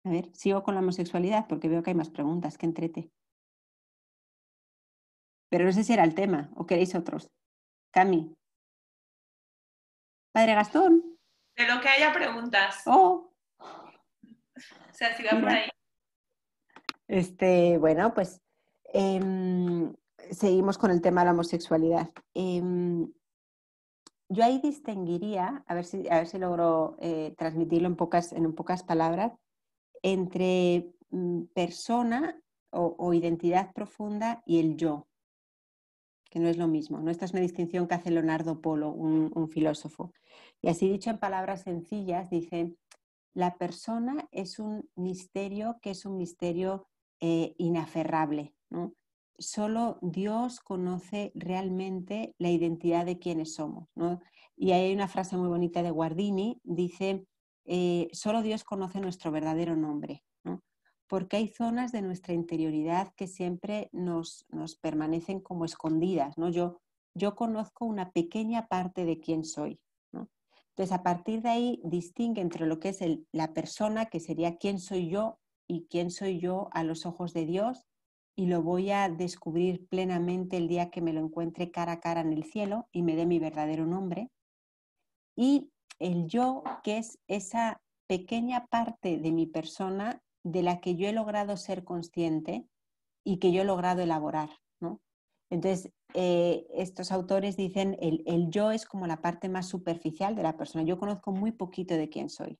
Speaker 1: A ver, sigo con la homosexualidad porque veo que hay más preguntas, que entrete. Pero no sé si era el tema o queréis otros. Cami. Padre Gastón.
Speaker 2: De lo que haya preguntas.
Speaker 1: Oh,
Speaker 2: O sea, si va por
Speaker 1: mira.
Speaker 2: ahí.
Speaker 1: Bueno, pues seguimos con el tema de la homosexualidad. Yo ahí distinguiría, a ver si logro transmitirlo en pocas palabras, entre persona o identidad profunda y el yo, que no es lo mismo, ¿no? Esta es una distinción que hace Leonardo Polo, un filósofo. Y así dicho en palabras sencillas, dice, la persona es un misterio que es un misterio inaferrable, ¿no? Solo Dios conoce realmente la identidad de quienes somos, ¿no? Y hay una frase muy bonita de Guardini, dice, solo Dios conoce nuestro verdadero nombre, ¿no? Porque hay zonas de nuestra interioridad que siempre nos permanecen como escondidas, ¿no? Yo conozco una pequeña parte de quién soy, ¿no? Entonces, a partir de ahí, distingue entre lo que es la persona, que sería quién soy yo y quién soy yo a los ojos de Dios, y lo voy a descubrir plenamente el día que me lo encuentre cara a cara en el cielo y me dé mi verdadero nombre. Y el yo, que es esa pequeña parte de mi persona de la que yo he logrado ser consciente y que yo he logrado elaborar, ¿no? Entonces, estos autores dicen el yo es como la parte más superficial de la persona. Yo conozco muy poquito de quién soy.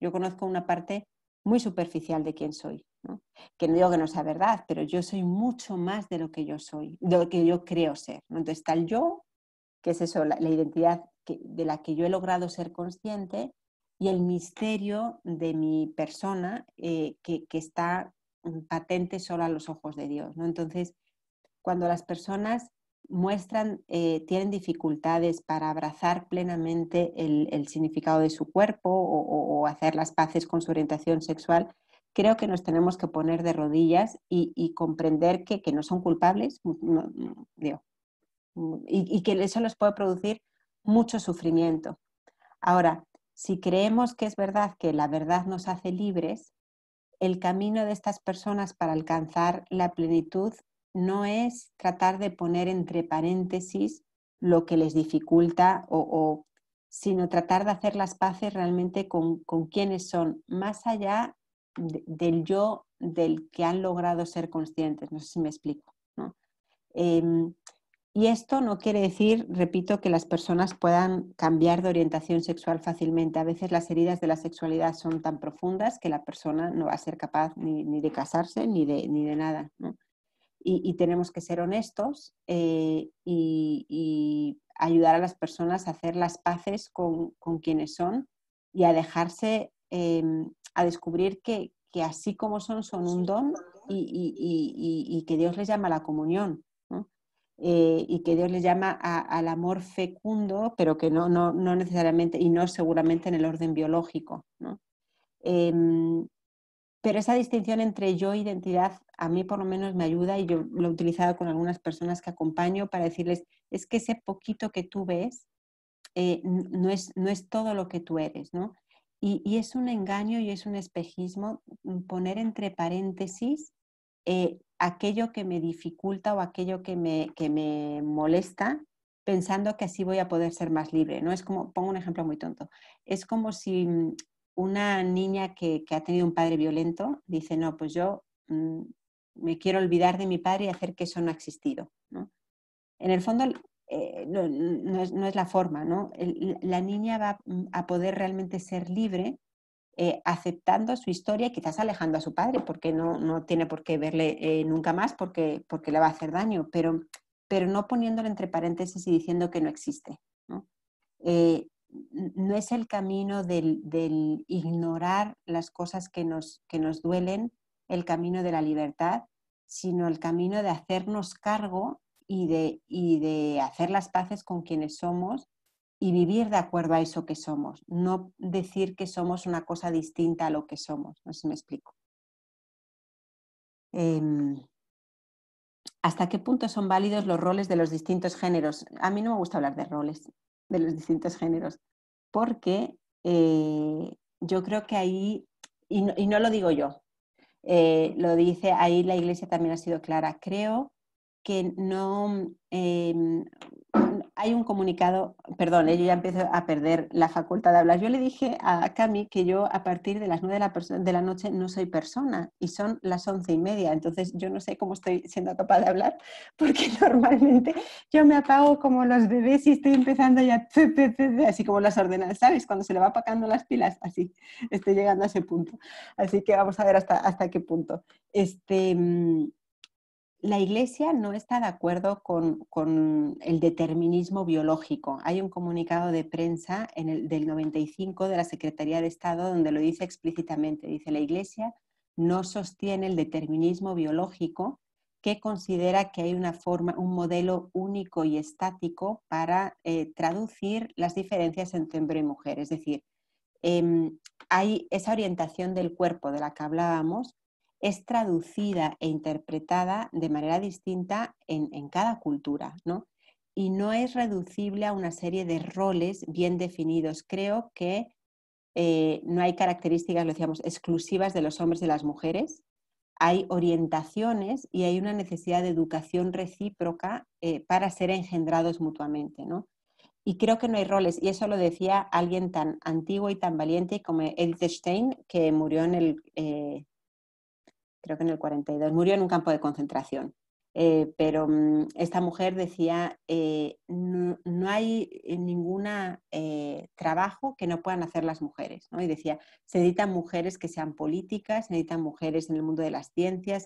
Speaker 1: Yo conozco una parte muy superficial de quién soy, ¿no? Que no digo que no sea verdad, pero yo soy mucho más de lo que yo soy, de lo que yo creo ser, ¿no? Entonces está el yo, que es eso, la identidad de la que yo he logrado ser consciente, y el misterio de mi persona que está patente solo a los ojos de Dios, ¿no? Entonces, cuando las personas tienen dificultades para abrazar plenamente el significado de su cuerpo o hacer las paces con su orientación sexual, creo que nos tenemos que poner de rodillas y comprender que no son culpables, digo, y que eso les puede producir mucho sufrimiento. Ahora, si creemos que es verdad que la verdad nos hace libres, el camino de estas personas para alcanzar la plenitud no es tratar de poner entre paréntesis lo que les dificulta, sino tratar de hacer las paces realmente con quienes son, más allá del yo del que han logrado ser conscientes. No sé si me explico, ¿no? Y esto no quiere decir, repito, que las personas puedan cambiar de orientación sexual fácilmente. A veces las heridas de la sexualidad son tan profundas que la persona no va a ser capaz ni de casarse ni de nada, ¿no? Y tenemos que ser honestos y ayudar a las personas a hacer las paces con quienes son y a dejarse, a descubrir que así como son un don y que Dios les llama a la comunión, ¿no? Y que Dios les llama al amor fecundo, pero que no necesariamente y no seguramente en el orden biológico, ¿no? Pero esa distinción entre yo e identidad a mí por lo menos me ayuda y yo lo he utilizado con algunas personas que acompaño para decirles, es que ese poquito que tú ves no es todo lo que tú eres, ¿no? Y es un engaño y es un espejismo poner entre paréntesis aquello que me dificulta o aquello que me molesta, pensando que así voy a poder ser más libre, ¿no? Es como, pongo un ejemplo muy tonto, es como si una niña que ha tenido un padre violento dice, no, pues yo me quiero olvidar de mi padre y hacer que eso no ha existido, ¿no? En el fondo no es la forma, ¿no? La niña va a poder realmente ser libre aceptando su historia y quizás alejando a su padre porque no tiene por qué verle nunca más porque le va a hacer daño, pero no poniéndolo entre paréntesis y diciendo que no existe, ¿no? No es el camino del ignorar las cosas que nos duelen, el camino de la libertad, sino el camino de hacernos cargo y de hacer las paces con quienes somos y vivir de acuerdo a eso que somos, no decir que somos una cosa distinta a lo que somos. No sé si me explico. ¿Hasta qué punto son válidos los roles de los distintos géneros? A mí no me gusta hablar de roles de los distintos géneros, porque yo creo que ahí, y no lo digo yo, lo dice ahí la Iglesia también ha sido clara, creo que no hay un comunicado, perdón, yo ya empiezo a perder la facultad de hablar. Yo le dije a Cami que yo a partir de las 9 de la noche no soy persona y son las 11:30, entonces yo no sé cómo estoy siendo capaz de hablar porque normalmente yo me apago como los bebés y estoy empezando ya así como las ordenadas, ¿sabes? Cuando se le va apagando las pilas, así, estoy llegando a ese punto. Así que vamos a ver hasta qué punto. La Iglesia no está de acuerdo con el determinismo biológico. Hay un comunicado de prensa del 95 de la Secretaría de Estado donde lo dice explícitamente. Dice, la Iglesia no sostiene el determinismo biológico, que considera que hay una forma, un modelo único y estático para traducir las diferencias entre hombre y mujer. Es decir, hay esa orientación del cuerpo de la que hablábamos, es traducida e interpretada de manera distinta en cada cultura, ¿no? Y no es reducible a una serie de roles bien definidos. Creo que no hay características, lo decíamos, exclusivas de los hombres y las mujeres. Hay orientaciones y hay una necesidad de educación recíproca para ser engendrados mutuamente, ¿no? Y creo que no hay roles, y eso lo decía alguien tan antiguo y tan valiente como Edith Stein, que murió creo que en el 42, murió en un campo de concentración. Pero esta mujer decía, no hay ningún trabajo que no puedan hacer las mujeres, ¿no? Y decía, se necesitan mujeres que sean políticas, se necesitan mujeres en el mundo de las ciencias,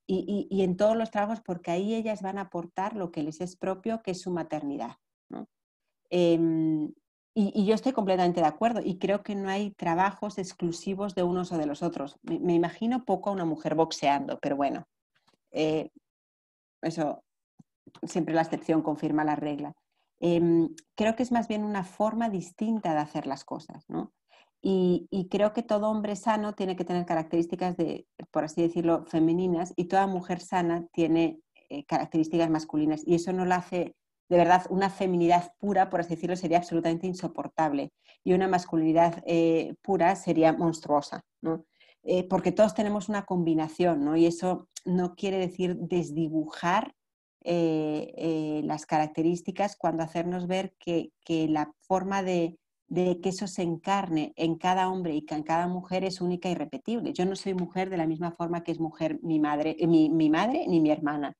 Speaker 1: y en todos los trabajos, porque ahí ellas van a aportar lo que les es propio, que es su maternidad, ¿no? Y yo estoy completamente de acuerdo y creo que no hay trabajos exclusivos de unos o de los otros. Me imagino poco a una mujer boxeando, pero bueno, eso siempre la excepción confirma la regla. Creo que es más bien una forma distinta de hacer las cosas, ¿no? Y creo que todo hombre sano tiene que tener características de, por así decirlo, femeninas, y toda mujer sana tiene características masculinas. Y eso no la hace, de verdad, una feminidad pura, por así decirlo, sería absolutamente insoportable. Y una masculinidad pura sería monstruosa, ¿no? Porque todos tenemos una combinación, ¿no? Y eso no quiere decir desdibujar las características, cuando hacernos ver que la forma de que eso se encarne en cada hombre y que en cada mujer es única y irrepetible. Yo no soy mujer de la misma forma que es mujer mi madre ni mi hermana.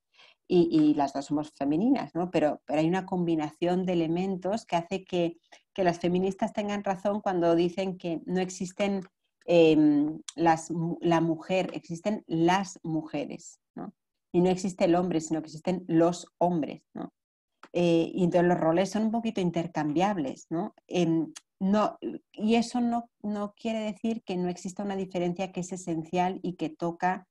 Speaker 1: Y las dos somos femeninas, ¿no? Pero hay una combinación de elementos que hace que las feministas tengan razón cuando dicen que no existen la mujer, existen las mujeres, ¿no? Y no existe el hombre, sino que existen los hombres, ¿no? Y entonces los roles son un poquito intercambiables, ¿no? No, y eso no quiere decir que no exista una diferencia que es esencial y que toca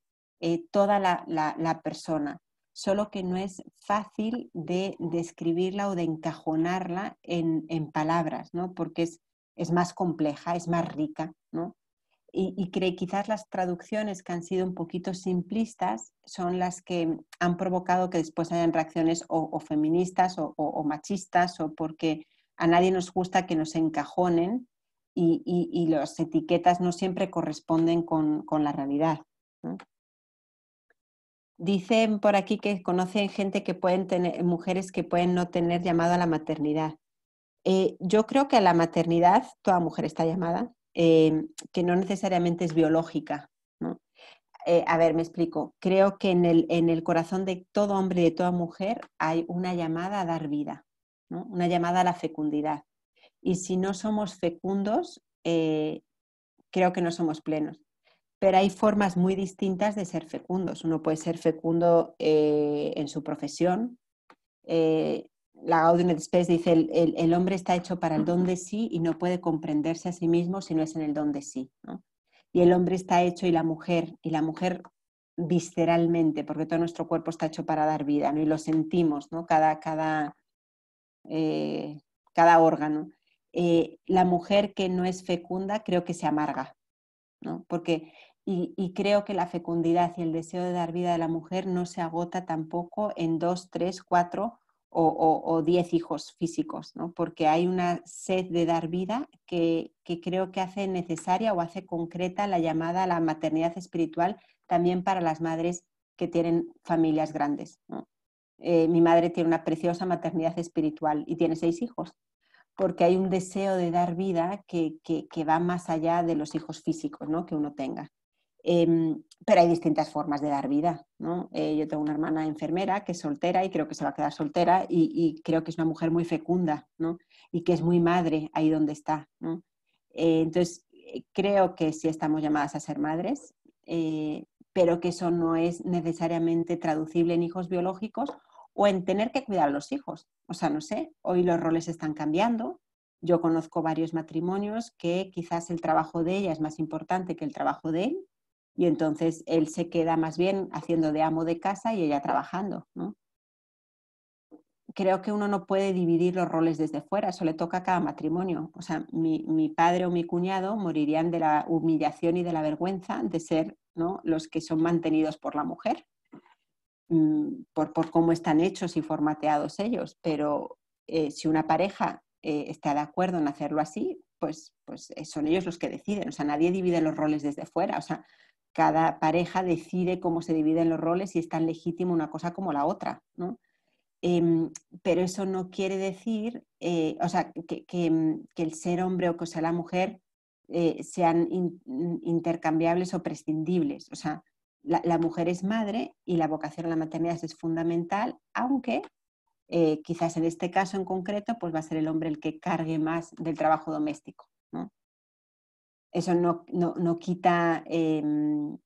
Speaker 1: toda la persona, solo que no es fácil de describirla o de encajonarla en palabras, ¿no? Porque es más compleja, es más rica, ¿no? Y quizás las traducciones que han sido un poquito simplistas son las que han provocado que después hayan reacciones o feministas o machistas, o porque a nadie nos gusta que nos encajonen y las etiquetas no siempre corresponden con la realidad, ¿no? Dicen por aquí que conocen gente que pueden tener, mujeres que pueden no tener llamado a la maternidad. Yo creo que a la maternidad toda mujer está llamada, que no necesariamente es biológica, ¿no? A ver, me explico. Creo que en el corazón de todo hombre y de toda mujer hay una llamada a dar vida, ¿no? Una llamada a la fecundidad. Y si no somos fecundos, creo que no somos plenos. Pero hay formas muy distintas de ser fecundos. Uno puede ser fecundo en su profesión. La Gaudium et Spes dice, el hombre está hecho para el don de sí y no puede comprenderse a sí mismo si no es en el don de sí, ¿no? Y el hombre está hecho, y la mujer visceralmente, porque todo nuestro cuerpo está hecho para dar vida, ¿no? Y lo sentimos, ¿no? Cada órgano. La mujer que no es fecunda creo que se amarga, ¿no? Porque, y creo que la fecundidad y el deseo de dar vida de la mujer no se agota tampoco en 2, 3, 4 o 10 hijos físicos, ¿no? Porque hay una sed de dar vida que creo que hace necesaria o hace concreta la llamada a la maternidad espiritual también para las madres que tienen familias grandes, ¿no? Mi madre tiene una preciosa maternidad espiritual y tiene 6 hijos, porque hay un deseo de dar vida que va más allá de los hijos físicos, ¿no? Que uno tenga. Pero hay distintas formas de dar vida, ¿no? Yo tengo una hermana enfermera que es soltera y creo que se va a quedar soltera, y creo que es una mujer muy fecunda, ¿no? Y que es muy madre ahí donde está, ¿no? Entonces, creo que sí estamos llamadas a ser madres, pero que eso no es necesariamente traducible en hijos biológicos o en tener que cuidar a los hijos. O sea, no sé, hoy los roles están cambiando. Yo conozco varios matrimonios que quizás el trabajo de ella es más importante que el trabajo de él, y entonces él se queda más bien haciendo de amo de casa y ella trabajando, ¿no? Creo que uno no puede dividir los roles desde fuera, eso le toca a cada matrimonio. O sea, mi padre o mi cuñado morirían de la humillación y de la vergüenza de ser, ¿no?, los que son mantenidos por la mujer, por cómo están hechos y formateados ellos. Pero si una pareja está de acuerdo en hacerlo así, pues son ellos los que deciden. O sea, nadie divide los roles desde fuera. O sea, cada pareja decide cómo se dividen los roles y es tan legítimo una cosa como la otra, ¿no? Pero eso no quiere decir, o sea, que el ser hombre o que sea la mujer sean intercambiables o prescindibles. O sea, la mujer es madre y la vocación a la maternidad es fundamental, aunque quizás en este caso en concreto pues va a ser el hombre el que cargue más del trabajo doméstico, ¿no? Eso no quita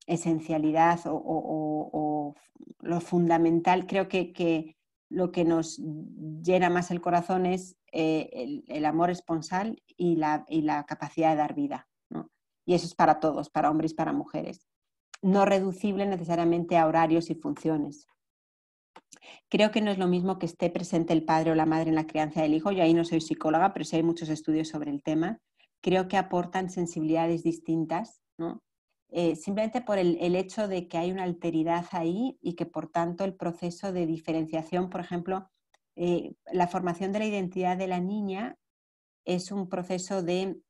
Speaker 1: esencialidad o lo fundamental. Creo que lo que nos llena más el corazón es el amor esponsal y la capacidad de dar vida, ¿no? Y eso es para todos, para hombres y para mujeres. No reducible necesariamente a horarios y funciones. Creo que no es lo mismo que esté presente el padre o la madre en la crianza del hijo. Yo ahí no soy psicóloga, pero sí hay muchos estudios sobre el tema. creo que aportan sensibilidades distintas, ¿no? Simplemente por el hecho de que hay una alteridad ahí y que por tanto el proceso de diferenciación, por ejemplo, la formación de la identidad de la niña es un proceso de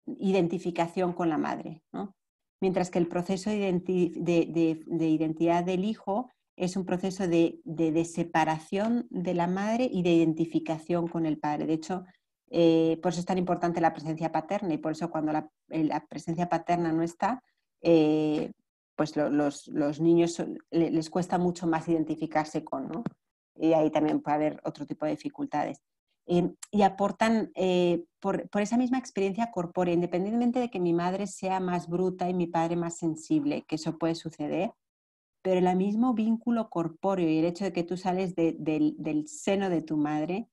Speaker 1: identificación con la madre, ¿no? Mientras que el proceso de identidad del hijo es un proceso de separación de la madre y de identificación con el padre. De hecho, por eso es tan importante la presencia paterna y por eso cuando la presencia paterna no está, pues los niños les cuesta mucho más identificarse con, ¿no? Y ahí también puede haber otro tipo de dificultades. Y aportan por esa misma experiencia corpórea, independientemente de que mi madre sea más bruta y mi padre más sensible, que eso puede suceder, pero el mismo vínculo corpóreo y el hecho de que tú sales del seno de tu madre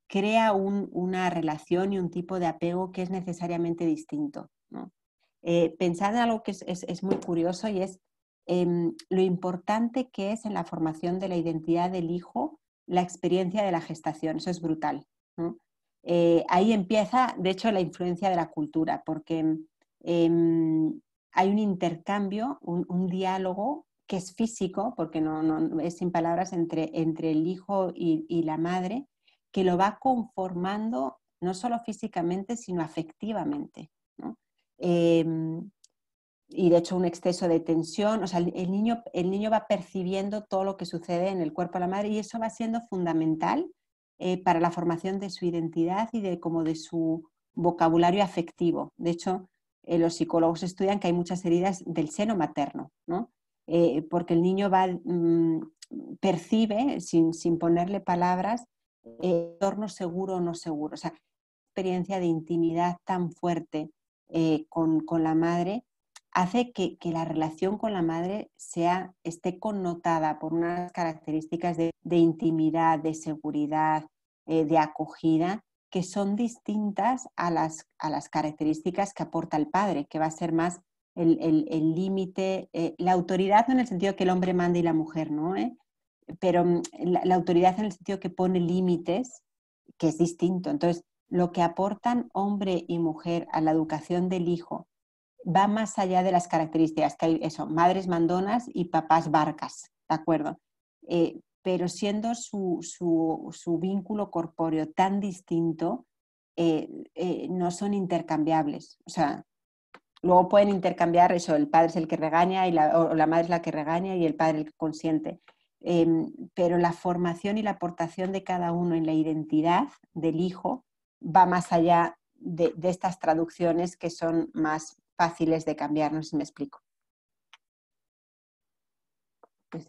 Speaker 1: crea una relación y un tipo de apego que es necesariamente distinto, ¿no? Pensad en algo que es muy curioso y es lo importante que es en la formación de la identidad del hijo la experiencia de la gestación. Eso es brutal, ¿no? Ahí empieza, de hecho, la influencia de la cultura, porque hay un intercambio, un diálogo que es físico, porque no es sin palabras, entre el hijo y la madre, que lo va conformando no solo físicamente, sino afectivamente, ¿no? Y de hecho un exceso de tensión, o sea, el niño va percibiendo todo lo que sucede en el cuerpo de la madre y eso va siendo fundamental para la formación de su identidad y como de su vocabulario afectivo. De hecho, los psicólogos estudian que hay muchas heridas del seno materno, ¿no? Porque el niño percibe, sin ponerle palabras, entorno seguro o no seguro. O sea, experiencia de intimidad tan fuerte con la madre hace que la relación con la madre esté connotada por unas características de intimidad, de seguridad, de acogida, que son distintas a las características que aporta el padre, que va a ser más el límite, la autoridad no en el sentido que el hombre manda y la mujer, ¿no? Pero la autoridad en el sentido que pone límites, que es distinto. Entonces, lo que aportan hombre y mujer a la educación del hijo va más allá de las características, que hay eso, madres mandonas y papás barcas, ¿de acuerdo? Pero siendo su vínculo corpóreo tan distinto, no son intercambiables. O sea, luego pueden intercambiar eso, el padre es el que regaña o la madre es la que regaña y el padre el que consiente. Pero la formación y la aportación de cada uno en la identidad del hijo va más allá de estas traducciones que son más fáciles de cambiar, no sé si me explico. Pues,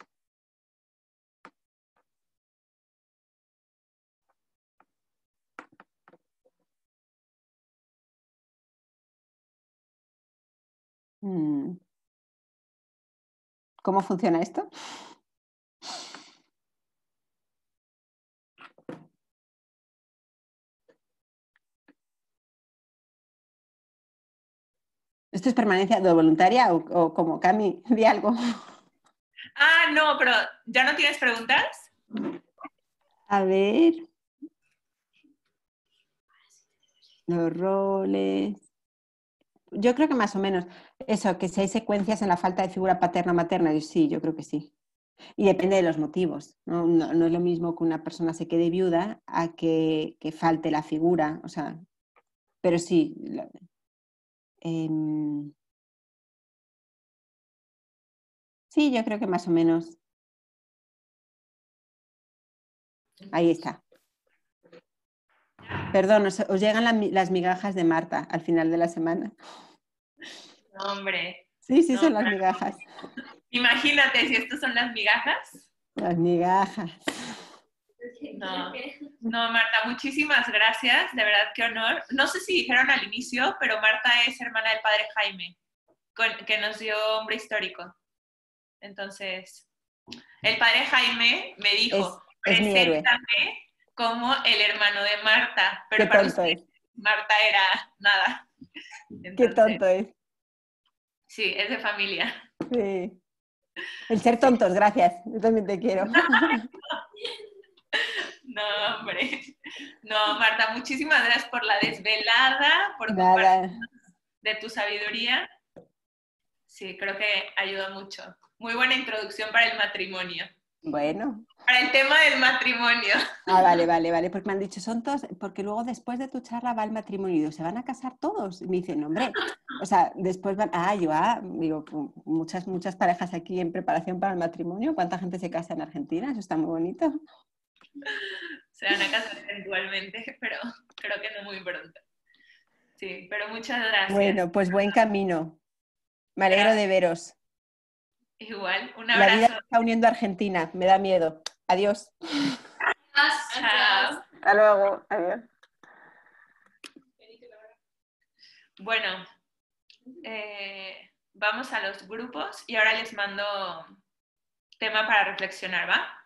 Speaker 1: ¿cómo funciona esto? ¿Esto es permanencia voluntaria o como Cami, di algo?
Speaker 2: Ah, no, pero ¿ya no tienes preguntas?
Speaker 1: A ver. Los roles. Yo creo que más o menos. Eso, que si hay secuencias en la falta de figura paterna-materna, sí, yo creo que sí. Y depende de los motivos, ¿no? No es lo mismo que una persona se quede viuda a que falte la figura, o sea, pero sí. Sí, yo creo que más o menos. Ahí está. Perdón, os llegan las migajas de Marta al final de la semana.
Speaker 2: No, hombre.
Speaker 1: Sí, sí,
Speaker 2: No,
Speaker 1: son las migajas.
Speaker 2: imagínate si estas son las migajas.
Speaker 1: Las migajas.
Speaker 2: No, no, Marta, muchísimas gracias, de verdad qué honor. No sé si dijeron al inicio, pero Marta es hermana del padre Jaime, que nos dio Hombre Histórico. Entonces, el padre Jaime me dijo,
Speaker 1: es mi héroe.
Speaker 2: preséntame como el hermano de Marta, pero
Speaker 1: Qué
Speaker 2: para
Speaker 1: tonto
Speaker 2: usted
Speaker 1: es.
Speaker 2: Marta era nada. Entonces,
Speaker 1: Qué tonto es.
Speaker 2: Sí, es de familia.
Speaker 1: Sí. El ser tontos, gracias. Yo también te quiero.
Speaker 2: No, hombre. No, Marta, muchísimas gracias por la desvelada, por
Speaker 1: Nada.
Speaker 2: compartir de tu sabiduría. Sí, creo que ayuda mucho. Muy buena introducción para el matrimonio.
Speaker 1: Bueno.
Speaker 2: Para el tema del matrimonio.
Speaker 1: Ah, vale, porque me han dicho, son todos, porque luego después de tu charla va el matrimonio, y ¿se van a casar todos? Y me dicen, hombre, o sea, después van, digo, muchas parejas aquí en preparación para el matrimonio, ¿cuánta gente se casa en Argentina? Eso está muy bonito.
Speaker 2: Se van a casar eventualmente, pero creo que no muy pronto. Sí, pero muchas gracias.
Speaker 1: Bueno, pues buen camino. Me alegro de veros.
Speaker 2: Igual, un
Speaker 1: La vida
Speaker 2: abrazo.
Speaker 1: está uniendo a Argentina, me da miedo. Adiós.
Speaker 2: Chao.
Speaker 1: Hasta luego. Adiós.
Speaker 2: Bueno, vamos a los grupos y ahora les mando tema para reflexionar, ¿va?